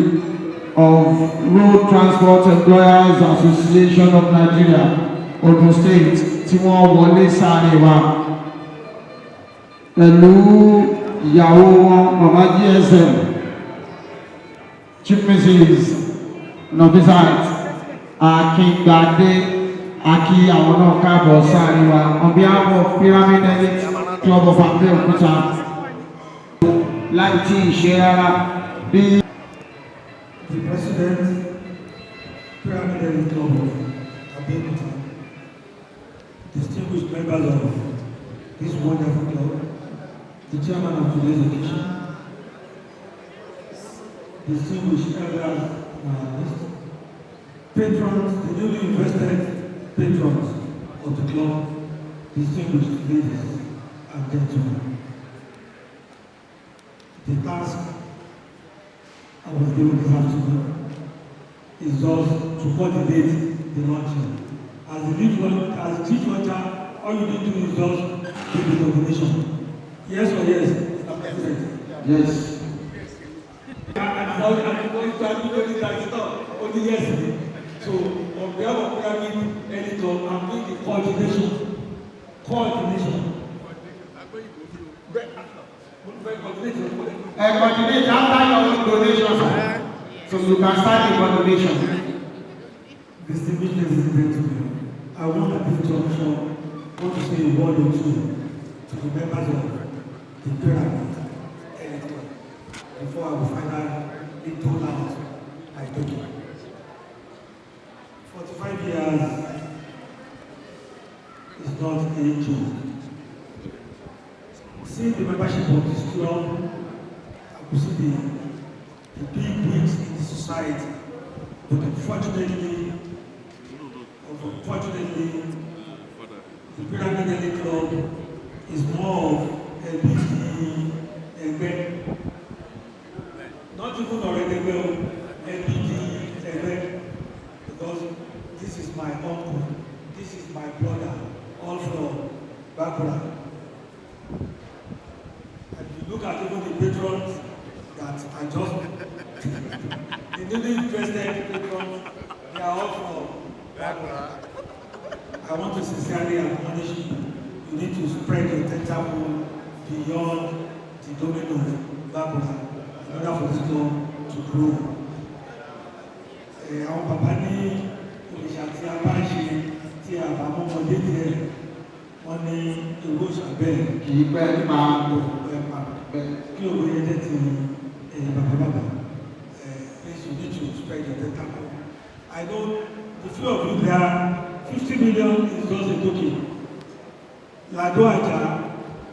of Road Transport Employers Association of Nigeria, Ogun State, tí wọ́n wọlé sáré wa pẹ̀lú ìyàwó wọn mama GSM, Chief Mrs. Nobisat Akingbade Aki, àwọn náà káàbọ̀ sáré wa on behalf of Pyramid Elite Club of Abeokuta. Láì tí ì ṣe rárá bí. The President, Pyramid Elite Club of Abeokuta, distinguished members of this wonderful club, the chairman of today's occasion, distinguished elders, patrons, the newly invested patrons of the club, distinguished ladies and gentlemen. The task I was given this afternoon is just to coordinate the launching. As the chief launcher, all you need to do is just give the nomination. Yes or yes, Mr. President? Yes. And only yes. So on behalf of Pyramid Elite Club, I'm doing the coordination. Coordination Coordinate after your own donation, so you can start the coordination. Distinguished ladies and gentlemen, I want at this juncture to say a word or two to the members of the Pyramid Elite Club before I will finally tone out my talking. 45 years is not a joke. See the membership of this club, I could see the big wigs in the society, but unfortunately, the Pyramid Elite Club is more of a event. Not even already well, event, because this is my uncle, this is my brother, all from background. And you look at even the patrons that are just the newly invested patrons, they are all from background. I want to sincerely acknowledge you. You need to spread your tentacle beyond the domain of background in order for this club to grow. Àwọn bàbá ní òrìṣà tí a bá ń ṣe tí a bá mọ́ ọmọdé díẹ̀, wọ́n ní owó ìṣàbẹ̀ Kì í pẹ́ máa lò. kí òwe yẹn jẹ́ ti bàbá. Please, you need to spread your tentacle. I know the few of you there, 50 million is just a token. Lado Aja,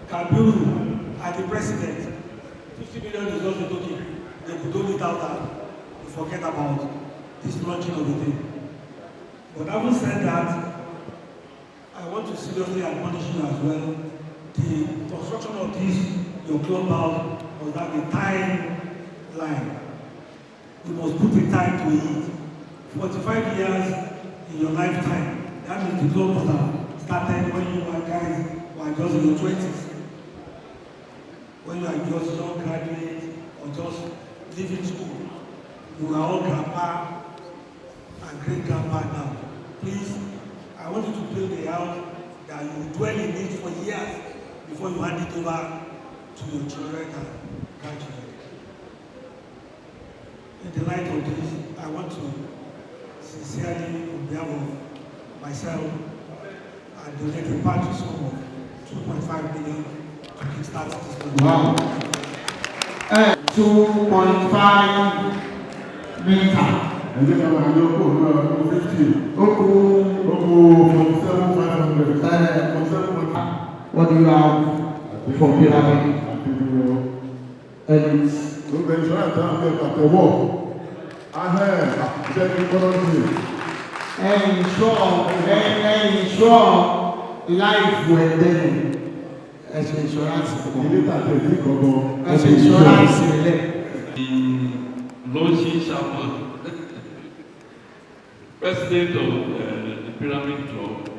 Kabiru, and the president, 50 million is just a token. They could do without that. You forget about this launching of the thing. But having said that, I want to seriously admonish you as well. The construction of this, your clubhouse, must have a timeline. You must put a time to it. 45 years in your lifetime. That means the club must have started when you guys were just in your 20s. When you are just young graduate or just leaving school. You are all grandpa and great grandpa now. Please, I want you to build a house that you will dwell in it for years before you hand it over to your children and grandchildren. In the light of this, I want to sincerely, on behalf of myself, and donate a party sum of 2.5 million to kickstart this project. Wow. 2.5 million. And then I will 50. Oku 47,500. What do you have for pyramid? And So the insurance at the wall. I have check policy. ensure life well then. As insurance. As insurance. The launching chairman, president of the Pyramid Club,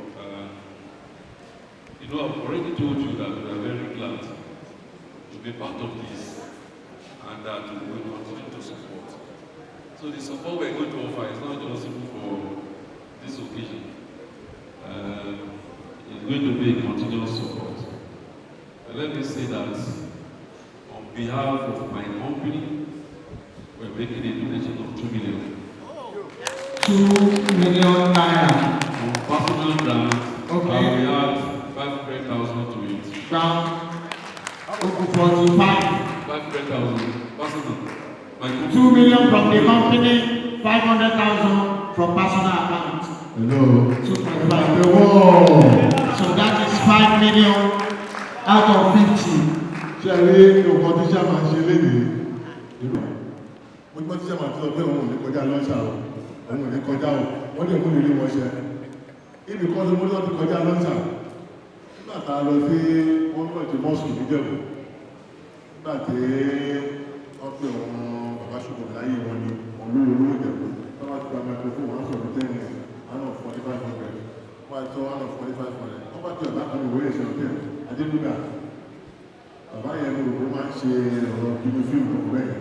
I've already told you that we are very glad to be part of this and that we will continue to support. So the support we're going to offer is not just for this occasion. It's going to be a continuous support. But let me say that on behalf of my company, we're making a donation of 2 million. 2 million naira. On personal grant, Okay. we have 500,000 to it. Down. 45. 500,000 personal. My company. 2 million from the company, 500,000 from personal account. Hello. 2.5. Whoa. So that is 5 million out of 50. Ṣé ẹ rí ọkọ̀ tí ṣá máa ṣe lénìí? Mo gbọ́ tí ṣá máa sọ pé òun ò ní kọjá lọ́ṣà o, òun ò ní kọjá o, wọ́n lè mú ìrírí wọn ṣe. Ibi kan tó mú lọ́tí kọjá lọ́ṣà. Nígbà tá a lọ sí wọ́n mọ̀ tí mọ́sùn níjẹ̀bù. Nígbà tí wọ́n pè wọn bàbá ṣùgbọ́n láyé wọn ni òun ló lówó ìjẹ̀bù. Wọ́n máa ti gba microphone wọn sọ̀rọ̀ 10 minutes, one of 4,500. Wọ́n á tọ́ one of 4,500. Wọ́n bá ti ọ̀dà kan ìwé ìṣẹ́ ọ̀tẹ̀ Adébúgà. Bàbá yẹn ní òkú máa ń ṣe ọ̀rọ̀ kíní fíìmù ọ̀pọ̀ bẹ́ẹ̀.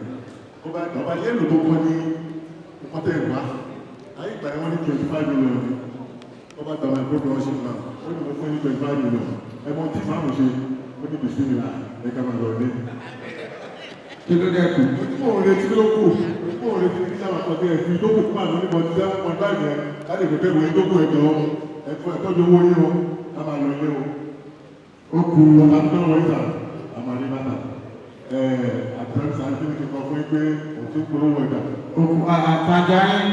Bàbá yẹn lò gbogbo ní ọkọ̀tẹ̀ ìwá. Ayé ìgbà yẹn wọ́n ní 25 million. Wọ́n bá gbàgbà ìgbókò ọ̀ṣun náà. Ó ní mo fún ní 25 million. Ẹ̀mọ́ tí màá ṣe ó ní bìsí mi láà ẹ̀ka máa lọ ní. Kí ló dẹ́ kù? Ojúmọ̀ òun retí ló kù. Ojúmọ̀ òun retí ní sábà kan tí ẹ̀ fi ìdókò fún àná nípa ti 7.5 yẹn. Láti pèpè wo ìdókò ẹ̀jọ̀ ẹ̀tọ́jú owó yín o. A máa lọ ilé o. Ó kù ọ̀nà tó ń wọ ìta. Àmàlí bàtà. Àtẹ̀sán tí ní kíkọ fún pé òtún polówó ọjà. Àtàjà yín.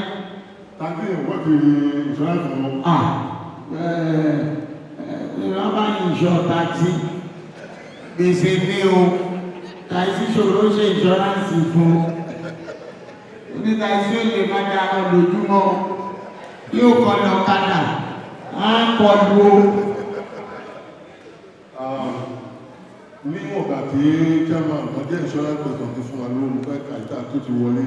Tàbí ìwọ́n ti ìṣọ́láṣì wọn. Ìrọ̀bá ìṣọ́ tàbí gbèsè ní o. Tàìsí ṣòro ṣe ìṣọ́ránsì fún. Onítàìsí ò lè máa dá ọ lójúmọ́. Yóò kọ́ lọ kádà. Á kọ́ lu o. Ní ọ̀gá tí chairman ọjọ́ insurance person ti fún wa lórí fẹ́ kàìtà tó ti wọlé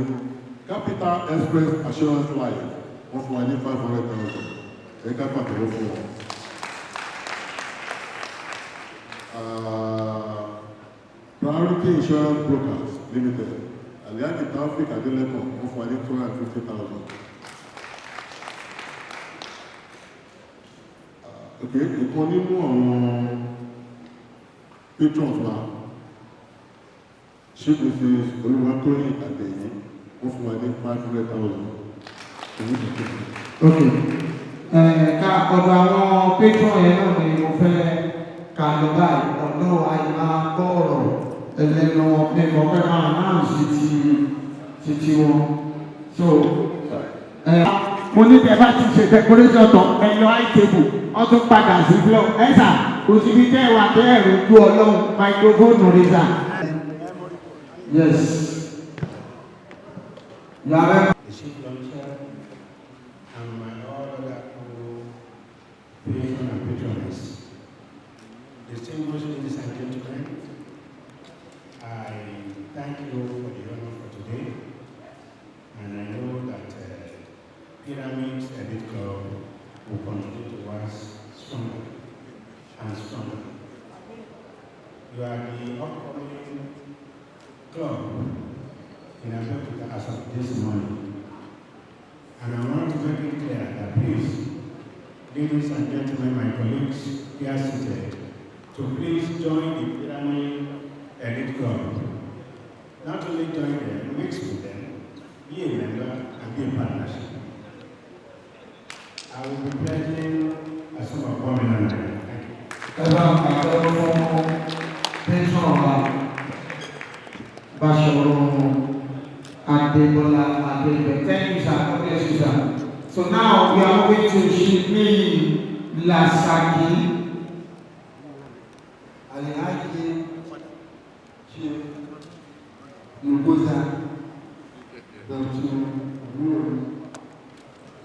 Capital Express Assurance Life wọ́n fún wa ní 500,000 ẹ̀ka pàtàkì fún wọn. Priority Insurance Brokers Limited Aliyaji Taofik Adeleko wọ́n fún wa ní 250,000. Okay, ìkan nínú àwọn patrons wa ṣé kò fi Olúwatóyìn Àgbẹ̀yìn wọ́n fún wa ní 500,000. Ok. Ká ọ̀dọ̀ àwọn patron yẹn náà ni mo fẹ́ kà lọ báyìí. Ọ̀dọ́ àyíká gbọ́ ọ̀rọ̀ ẹlẹ́nu mímọ́ fẹ́ máa náà sí ti wọn. So, mo ní tẹ́ bá ti ṣe decoration tán ẹ̀yọ high table wọ́n tún padà sí floor. Ẹ̀sà kò sí bí tẹ́ wà tẹ́ ẹ̀rù ju Ọlọ́run microphone rẹ̀ sà. Yes. Yàrá. And my other co-patron and patrons. distinguished ladies and gentlemen, I thank you for the honor for today, and I know that Pyramids Elite Club will continue to rise stronger and stronger. You are the upcoming club in Abeokuta as of this morning, and I want to make it clear that please, ladies and gentlemen, my colleagues here seated, to please join the Pyramid Elite Club. Not only join them, mix with them, be a member, and be a partnership. I will be pledging a sum of $1 million. Thank you. Thank you, sir. God bless you, sir. So now we are moving to Shimi Lasaki. Alhaji Chief Nuguza Dr. Guru,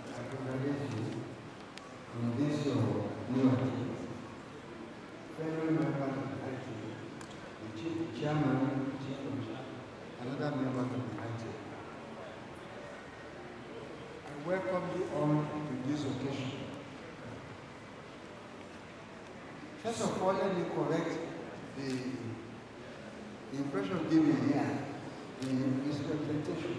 I congratulate you on this your new achievement. Fellow members of the IT, the Chief Chairman, Chief Commissioner, another member of the IT, I welcome you all to this occasion. First of all, let me correct the impression given here in misrepresentation.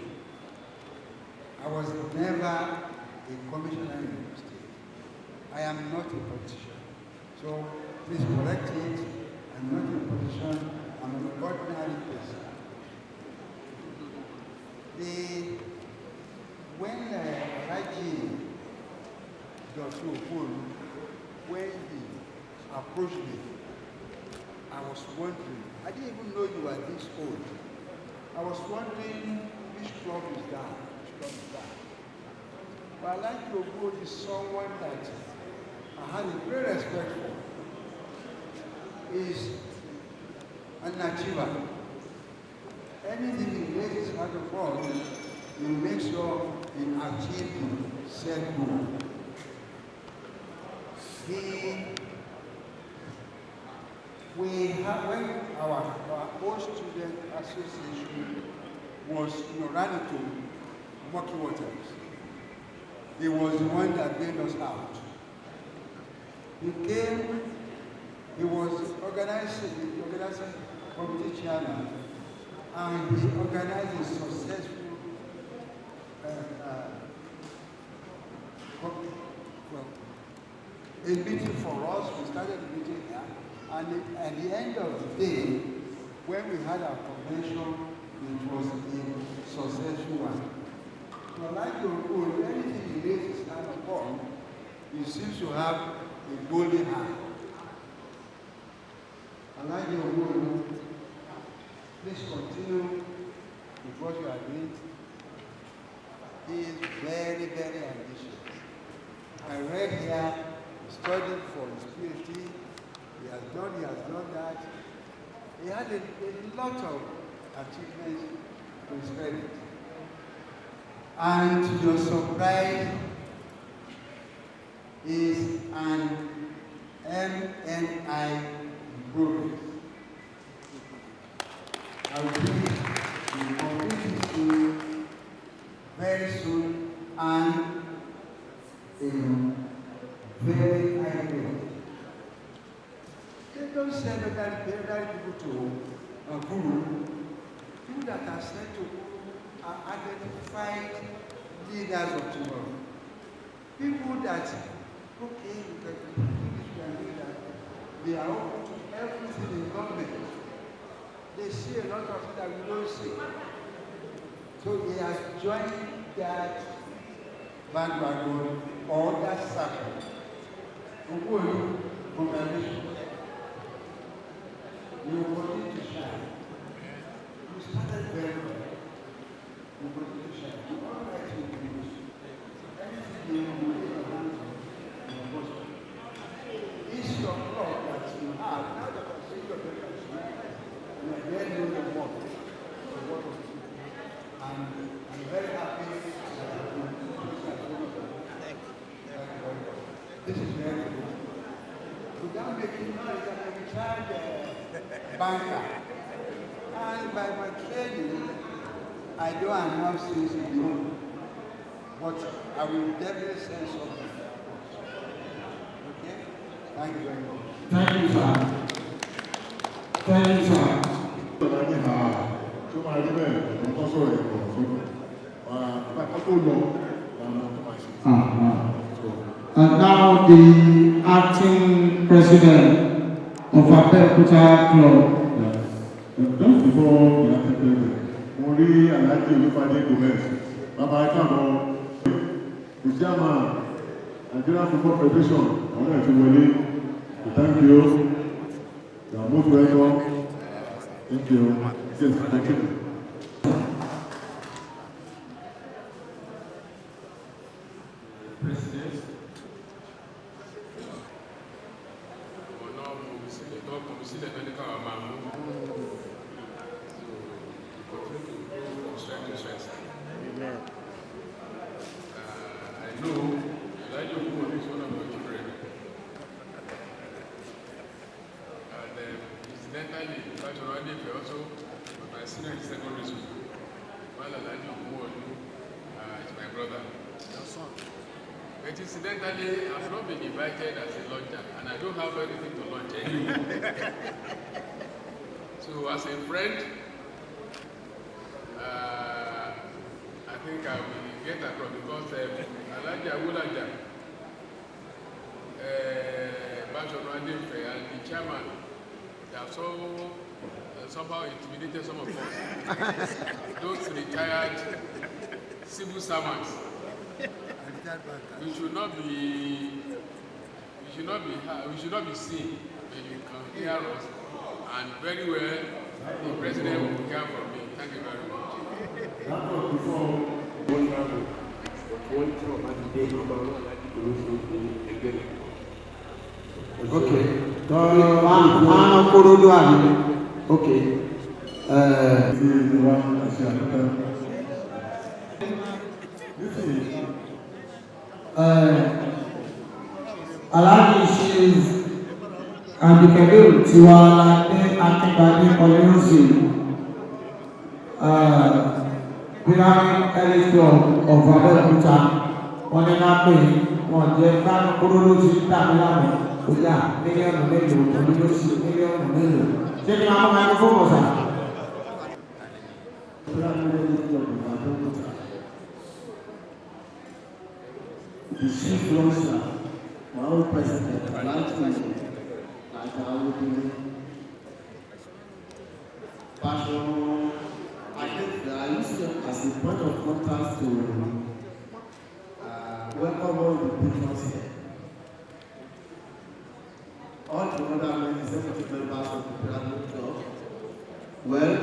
I was never a commissioner in the state. I am not a politician. So please correct it. I'm not a politician. I'm an ordinary person. When Raji Dr. Okun, when he approached me, I was wondering, I didn't even know you were this old. I was wondering which club is that, which club is that. But I like your board is someone that I had a great respect for. Is an achiever. Anything he lays his hand upon, he makes sure he achieves the said goal. When our old student association was ran into murky waters, he was the one that bailed us out. He was organizing committee chairman, and he organized a successful a meeting for us. We started the meeting here, and at the end of the day, when we had our convention, it was a successful one. So like your goal, anything he lays his hand upon, he seems to have a golden hand. I like your goal. Please continue with what you are doing. He is very, very ambitious. I read here, he studied for his PhD. He has done that. He had a lot of achievements to his credit. And to your surprise, is an MNI progress. I will be completing soon, very soon, and very high rate. They don't send elderly people to Guru. People that are sent to Guru are identified leaders of tomorrow. People that, okay, we can do this, we can do that. They are open to everything in government. They see a lot of things that we don't see. So they are joining that bandwagon or that circle. Congratulations. You will continue to shine. You started very well. You will continue to shine. You all right to do. Anything you will do your hands on, you must. It's your club that you have. Now that I see your parents, you are there doing the work. The work of you. And I'm very happy that you this is very good. Without making noise, retired banker. And by my training, I don't announce things in the room. But I will definitely send something. Okay? Thank you very much. Thank you, sir. Thank you, sir. And now the acting president of Abeokuta Club. Just before the acting president, Mori Alhaji Olufade Gomez, Baba Akabo, the chairman, Nigerian Football Federation, I want to wọlé. Thank you. You are most welcome. Thank you. Yes, thank you. President, I know Elijah Okumode is one of your children. And incidentally, Bachelor Adefe also was my senior in secondary school. While Elijah Okumode is my brother. But incidentally, I've not been invited as a launcher, and I don't have anything to launch anyway. So as a friend, I think I will get across because Alhaji Awolaja, Bachelor Adefe, and the chairman, they have somehow intimidated some of us. Those retired civil servants. We should not be seen when you can hear us, and very well the president will hear from me. Thank you very much. Okay. Okay. Alhaji Chief Abdulkadir Tiwalade Akínbádé Ọlẹ́rọ̀sì, Pyramid Elite Club of Abeokuta, wọ́n ní lápè wọ́n jẹ́ kánú kúrò ló ti dàbí lánàá ó yà mílíọ̀nù mélòó ọdún ló sì mílíọ̀nù mélòó. Ṣé kí n máa mọ ẹni fún ọ̀sà? Pyramid Elite Club of Abeokuta. The chief launcher, my own president, like I would be passion. I think that I use them as a point of contact to welcome all the patrons here. All the other executive members of the Pyramid Club. Well,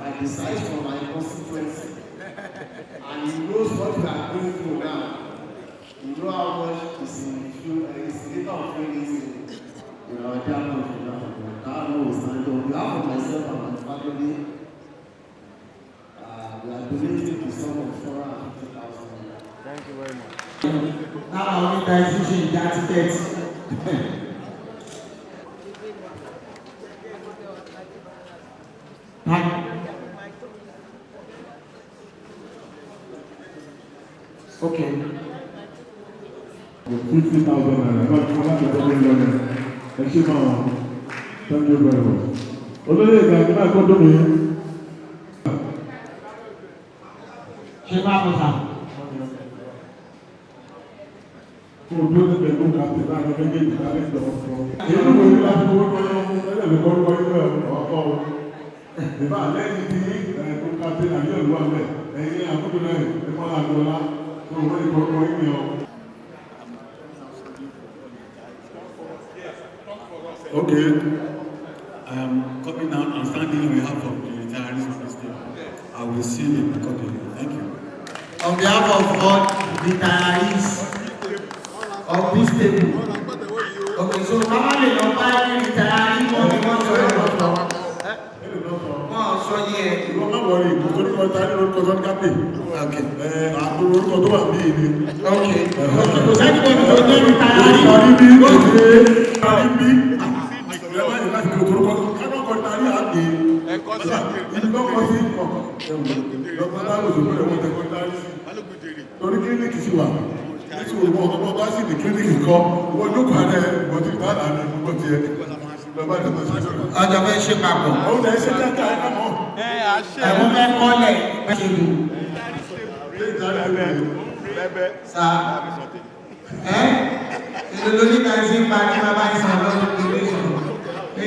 I decide for my constituency, and he knows what we are going through now. You know how much is in little of feelings in our dear country now. That knows, and on behalf of myself and my family, we are donating the sum of 450,000. Thank you very much. Now I want to see that ticket. Okay. 50,000 naira. Not to double million. Thank you very much. Olóyè ìgbà ìgbà ìkọ́dọ̀ mi. Ṣé bá mo sà? Fún ojú ó ti bẹ̀rù kàtẹ́ láàrin méjèèjì láti ìjọba fún ọ. Èyí ló wọlé láti owó kọ́yọ́ ẹlẹ́dẹ̀ẹ́dẹ́ kọ́ inú ọkọ̀ o. Ìbá lẹ́yìn tí ẹ̀kọ́ kàtẹ́ àbí ọ̀lú àmẹ́ ẹ̀yìn àkókò náà ẹ̀kọ́ làgbọ́lá tó wọ́n ní kọ́kọ́ inú ọ. Okay, I am coming out and standing on behalf of the retirees of this day. I will seal it accordingly. Thank you. On behalf of all retirees of this table. Okay, so normally nobody retiree money wọ́n sọ ẹ̀ lọ́tọ̀. Wọ́n sọ yẹ. Ìwọ́n máa wọrí ìgbésórí kan tá ní orúkọ tó ń kápẹ́. Àpò orúkọ tó wà ní ìlú. Okay. Kò sẹ́ni kò ní tó jẹ́ retiree. Ìparí bí òtòrúkọ kánọ́kọ̀ ìtàrí àgbè ìdíkọ́kọ́ sí lọ́kọ̀ dálòsù pé wọ́n tẹ́kọ̀ ìtàrí sí torí kílíníkì sí wà nítorí òun ọ̀kọ́ bá sì ní kílíníkì kọ́ wọ́n ló kọ́ rẹ̀ bọ̀tí ìtàlá ní gbogbo ti ẹ̀ ọjọ́ fẹ́ ṣe papọ̀. òun náà ṣe kẹ́kẹ́ ẹ̀kọ́ mọ́. ẹ̀wọ́n fẹ́ kọ́lẹ̀ ṣe lù. sa èlò lóní kan sí pa ní bàbá ìsàn lọ́dún donation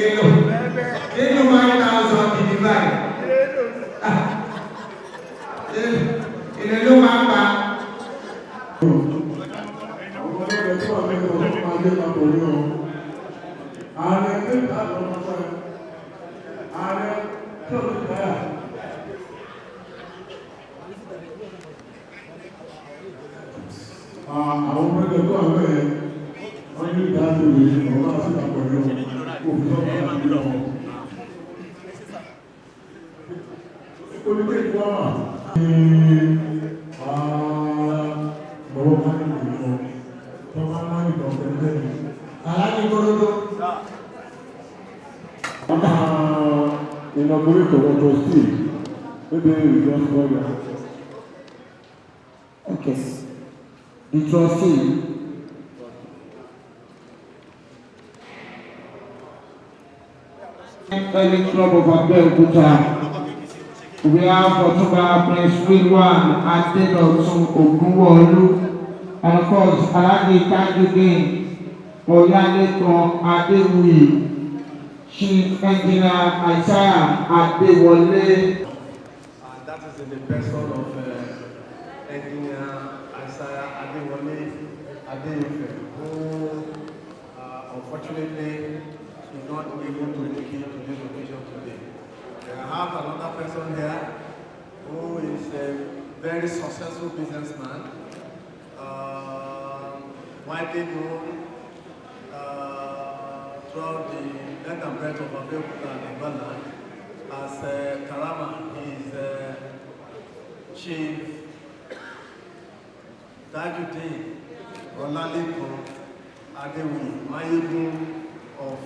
èlò nínú 1,000 ìdí báyìí èlò ló máa ń pa. Ààrẹ ẹgbẹ́ àlọ́mọ́sọ́ ààrẹ tó ti dáyà. Àwọn ọmọ ẹgbẹ́ tó àwọn ẹ̀ wọ́n ní ìdájọ́ ìwé ọ̀rọ̀ àti àpọ̀lọ́ òfin ọ̀pọ̀ àti ìlọ́wọ́. Olùgbé ìgbọ́nà ní ọ̀rọ̀ máa ń lò tó máa ń lò pẹ̀lú aláàbí gbọ́dọ̀. Inaugurate the trustee. Maybe we just go there. Okay. The trustee. Early Club of Abeokuta. We have Otunba Prince Wilwan Adedotun Ogunwolu, and of course Alhaji Tajudeen Oyalekan Adewuyi, Chief Engineer Isaiah Adewole. That is in the person of Engineer Isaiah Adewole Adeyefe, who unfortunately is not able to make it to this occasion today. I have another person here who is a very successful businessman, widely known throughout the length and breadth of Abeokuta and Ghana as Karama. He is Chief Tajudeen Olalekan Adewuyi Mayegun of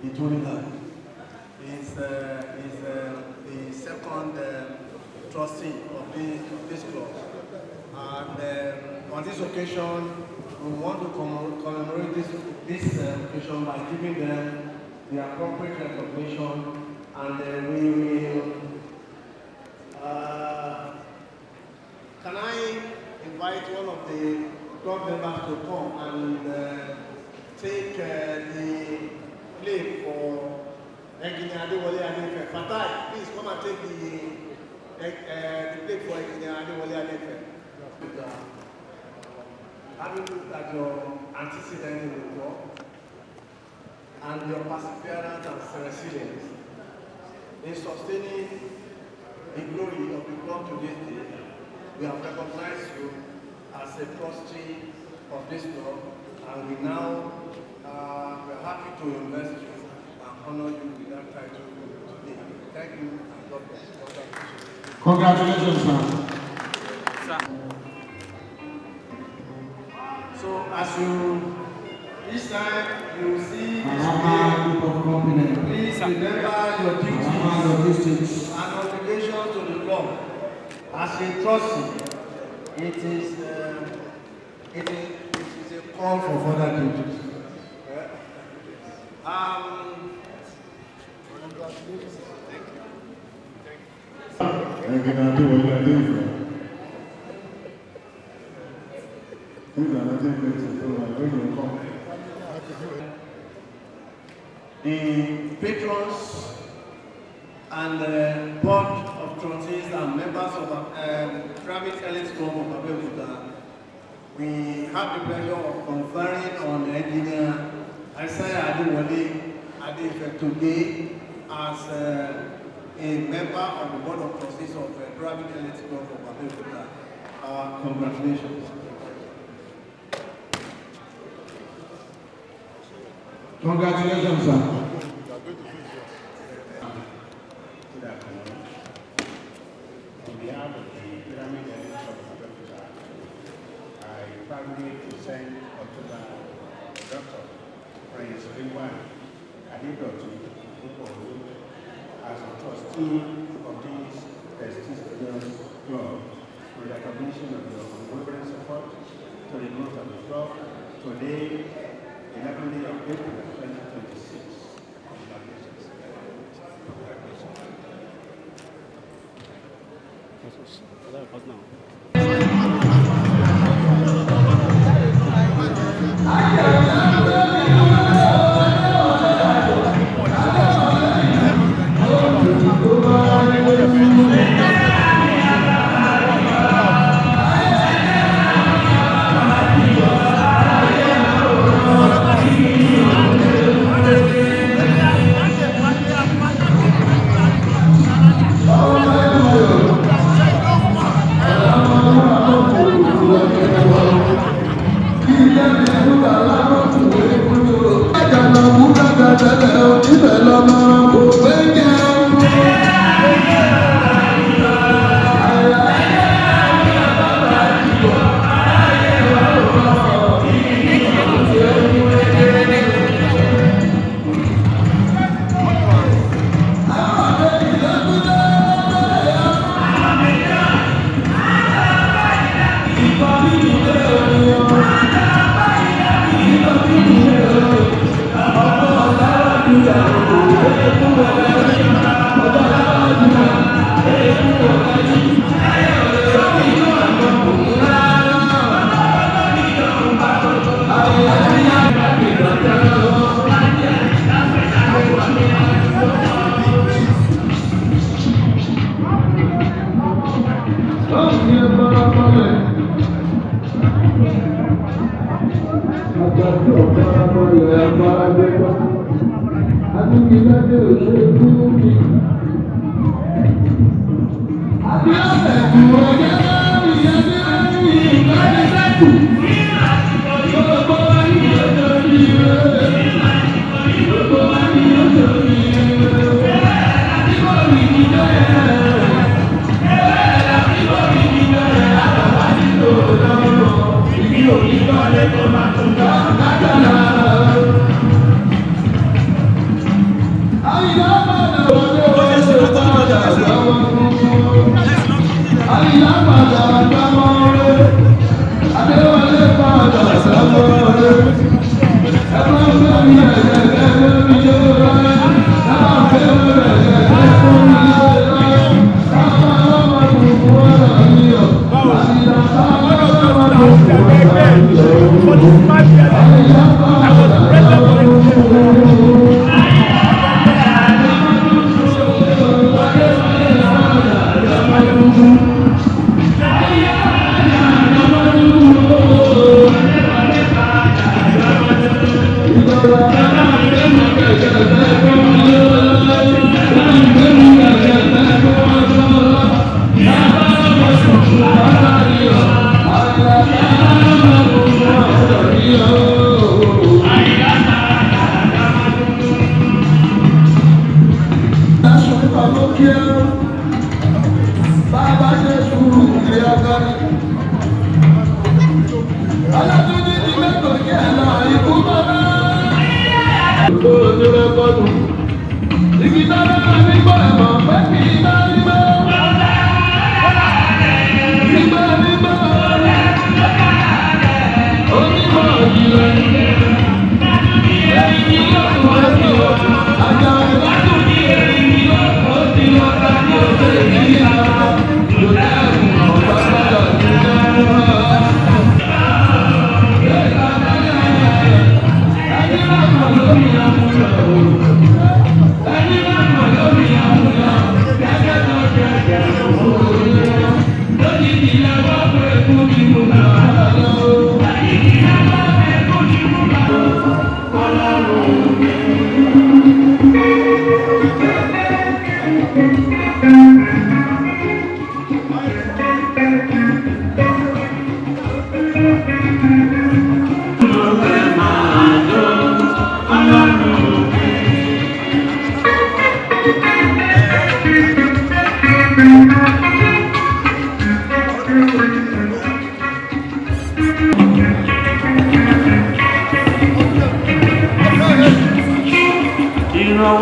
Itorila. He is the second trustee of this club. And on this occasion, we want to commemorate this occasion by giving them the appropriate recognition, and we will. Can I invite one of the club members to come and take the plate for Engineer Adewole Adeyefe? Fatai, please come and take the plate for Engineer Adewole Adeyefe. Having looked at your antecedent in the war and your perseverance and resilience in sustaining the glory of the club to this day, we have recognized you as a trustee of this club, and we now we're happy to invest you and honor you with that title today. Thank you and God bless. Congratulations, sir. So as you each time you see this Group of company. please remember your duties and obligation to the club. As a trustee, it is a call for further duties. Congratulations. Thank you. Engineer Adewole Adeyefe. The patrons and board of trustees and members of private elite club of Abeokuta, we have the pleasure of conferring on Engineer Isaiah Adewole Adeyefe today as a member of the board of trustees of private elite club of Abeokuta. Congratulations. Congratulations, sir. On behalf of the Pyramid Elite Club of Abeokuta, I proudly present October Dr. Prince Wilwan Adedotun as a trustee of this prestigious club, in recognition of your unwavering support to the growth of the club, today, 11th day of April 2026. Congratulations.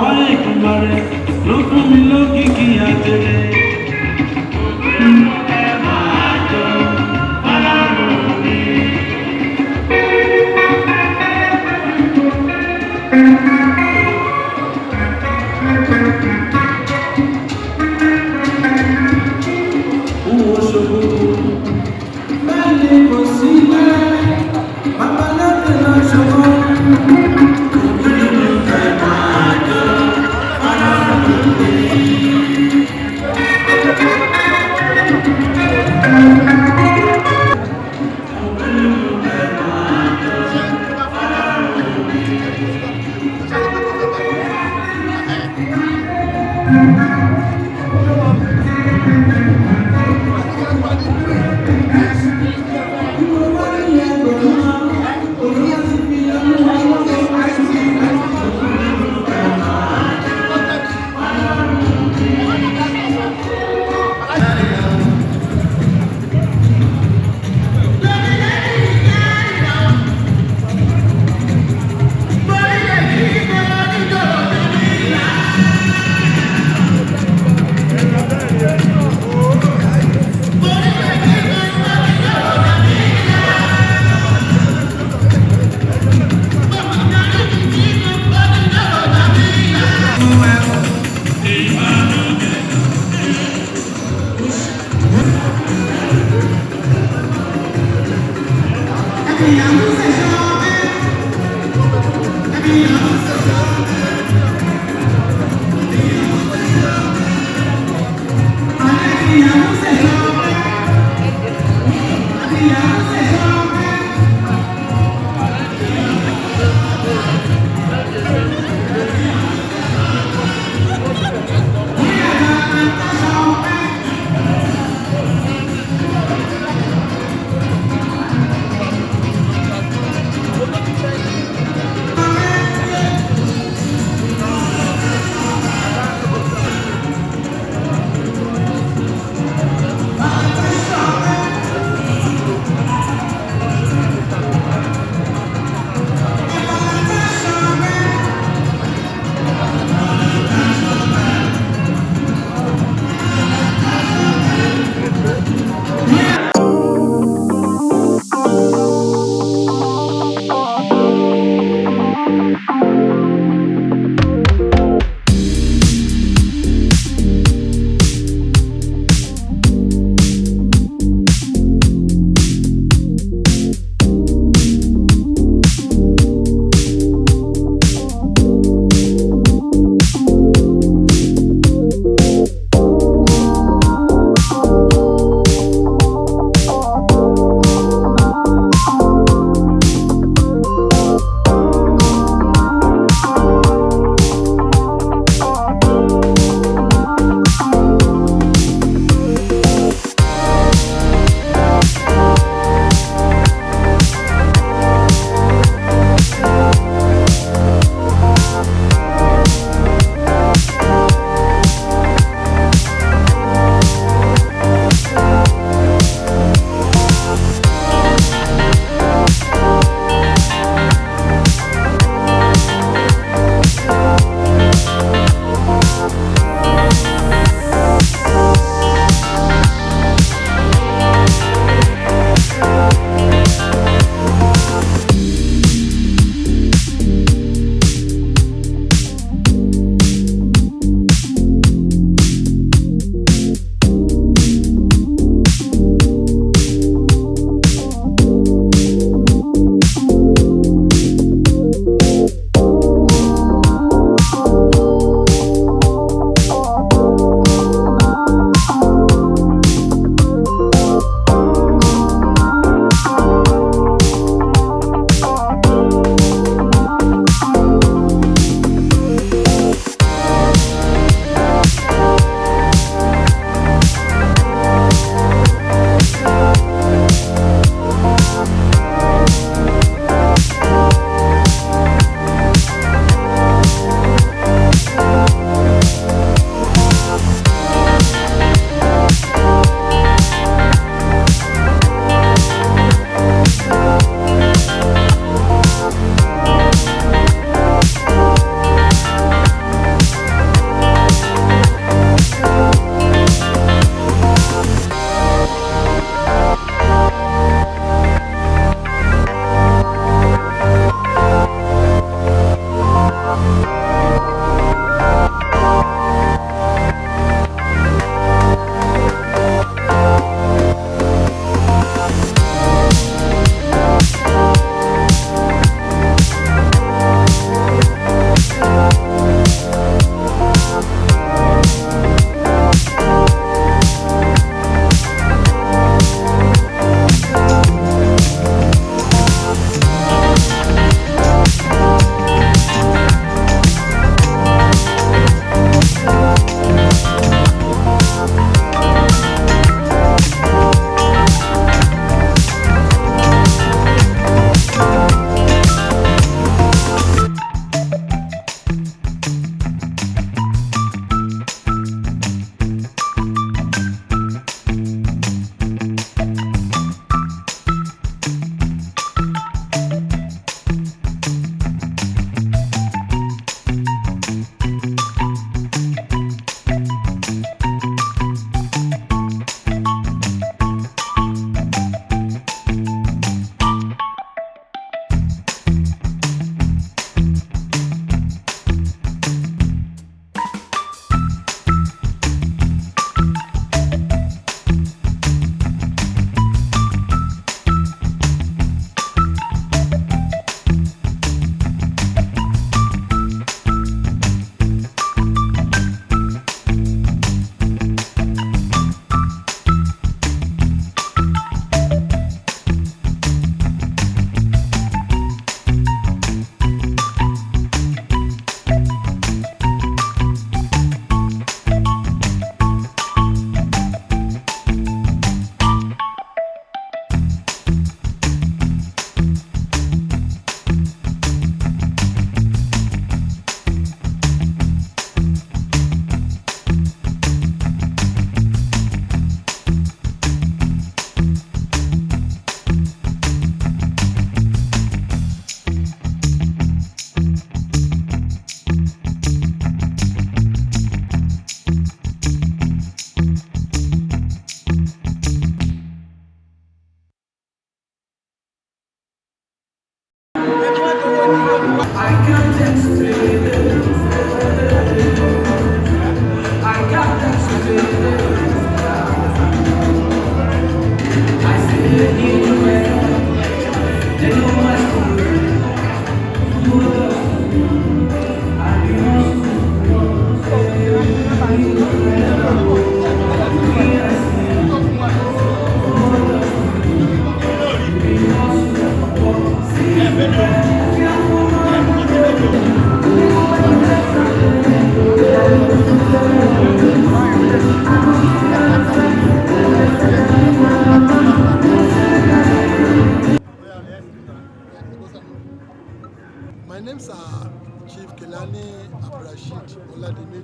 lọ́wọ́ Èdùmàrè ló fún mi lókìkí àtẹ̀lé.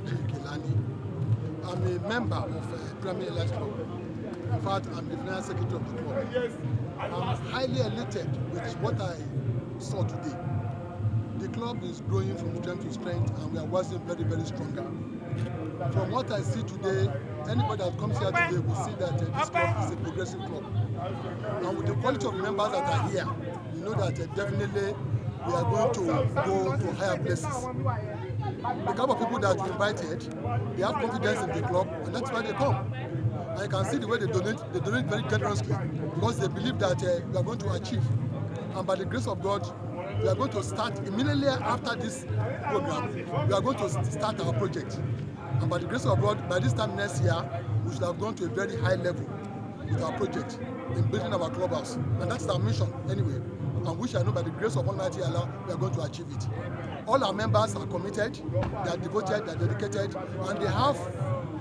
Kelani. I'm a member of Premier Elite Club. In fact, I'm the finance secretary of the club. I'm highly elated with what I saw today. The club is growing from strength to strength, and we are working very, very stronger. From what I see today, anybody that comes here today will see that this club is a progressive club. And with the quality of members that are here, you know that definitely we are going to go to higher places. The kind of people that we invited, they have confidence in the club, and that's why they come. And you can see the way they donate very generously, because they believe that we are going to achieve. And by the grace of God, we are going to start immediately after this program. We are going to start our project. And by the grace of God, by this time next year, we should have gone to a very high level with our project in building our clubhouse. And that's our mission anyway. And which I know by the grace of Almighty Allah, we are going to achieve it. All our members are committed, they are devoted, they are dedicated, and they have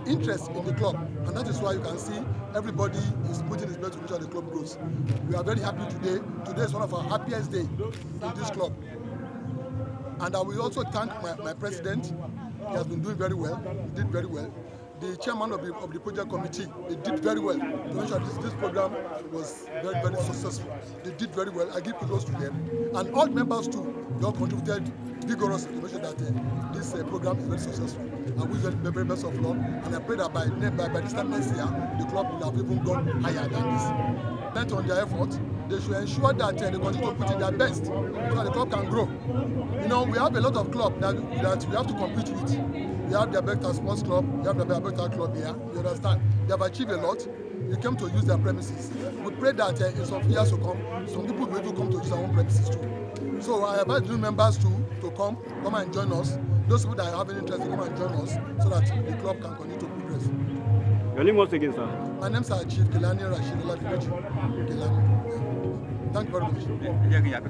interest in the club. And that is why you can see everybody is putting his best to make sure the club grows. We are very happy today. Today is one of our happiest days in this club. And I will also thank my president. He has been doing very well. He did very well. The chairman of the project committee, they did very well to make sure this program was very, very successful. They did very well. I give kudos to them. And all members too, they all contributed vigorously to make sure that this program is very successful. I wish them the very best of luck. And I pray that by this time next year, the club will have even gone higher than this. Bent on their efforts, they should ensure that they continue to put in their best so that the club can grow. You know, we have a lot of clubs that we have to compete with. We have the Abeokuta Sports Club, we have the Abeokuta Club here, you understand? They have achieved a lot. We came to use their premises. We pray that in some years to come, some people will even come to use our own premises too. So I invite new members to come and join us. Those people that have an interest to come and join us so that the club can continue to progress. Your name once again, sir? My name is Chief Kelani Rashid Oladimeji. Kelani. Thank you very much.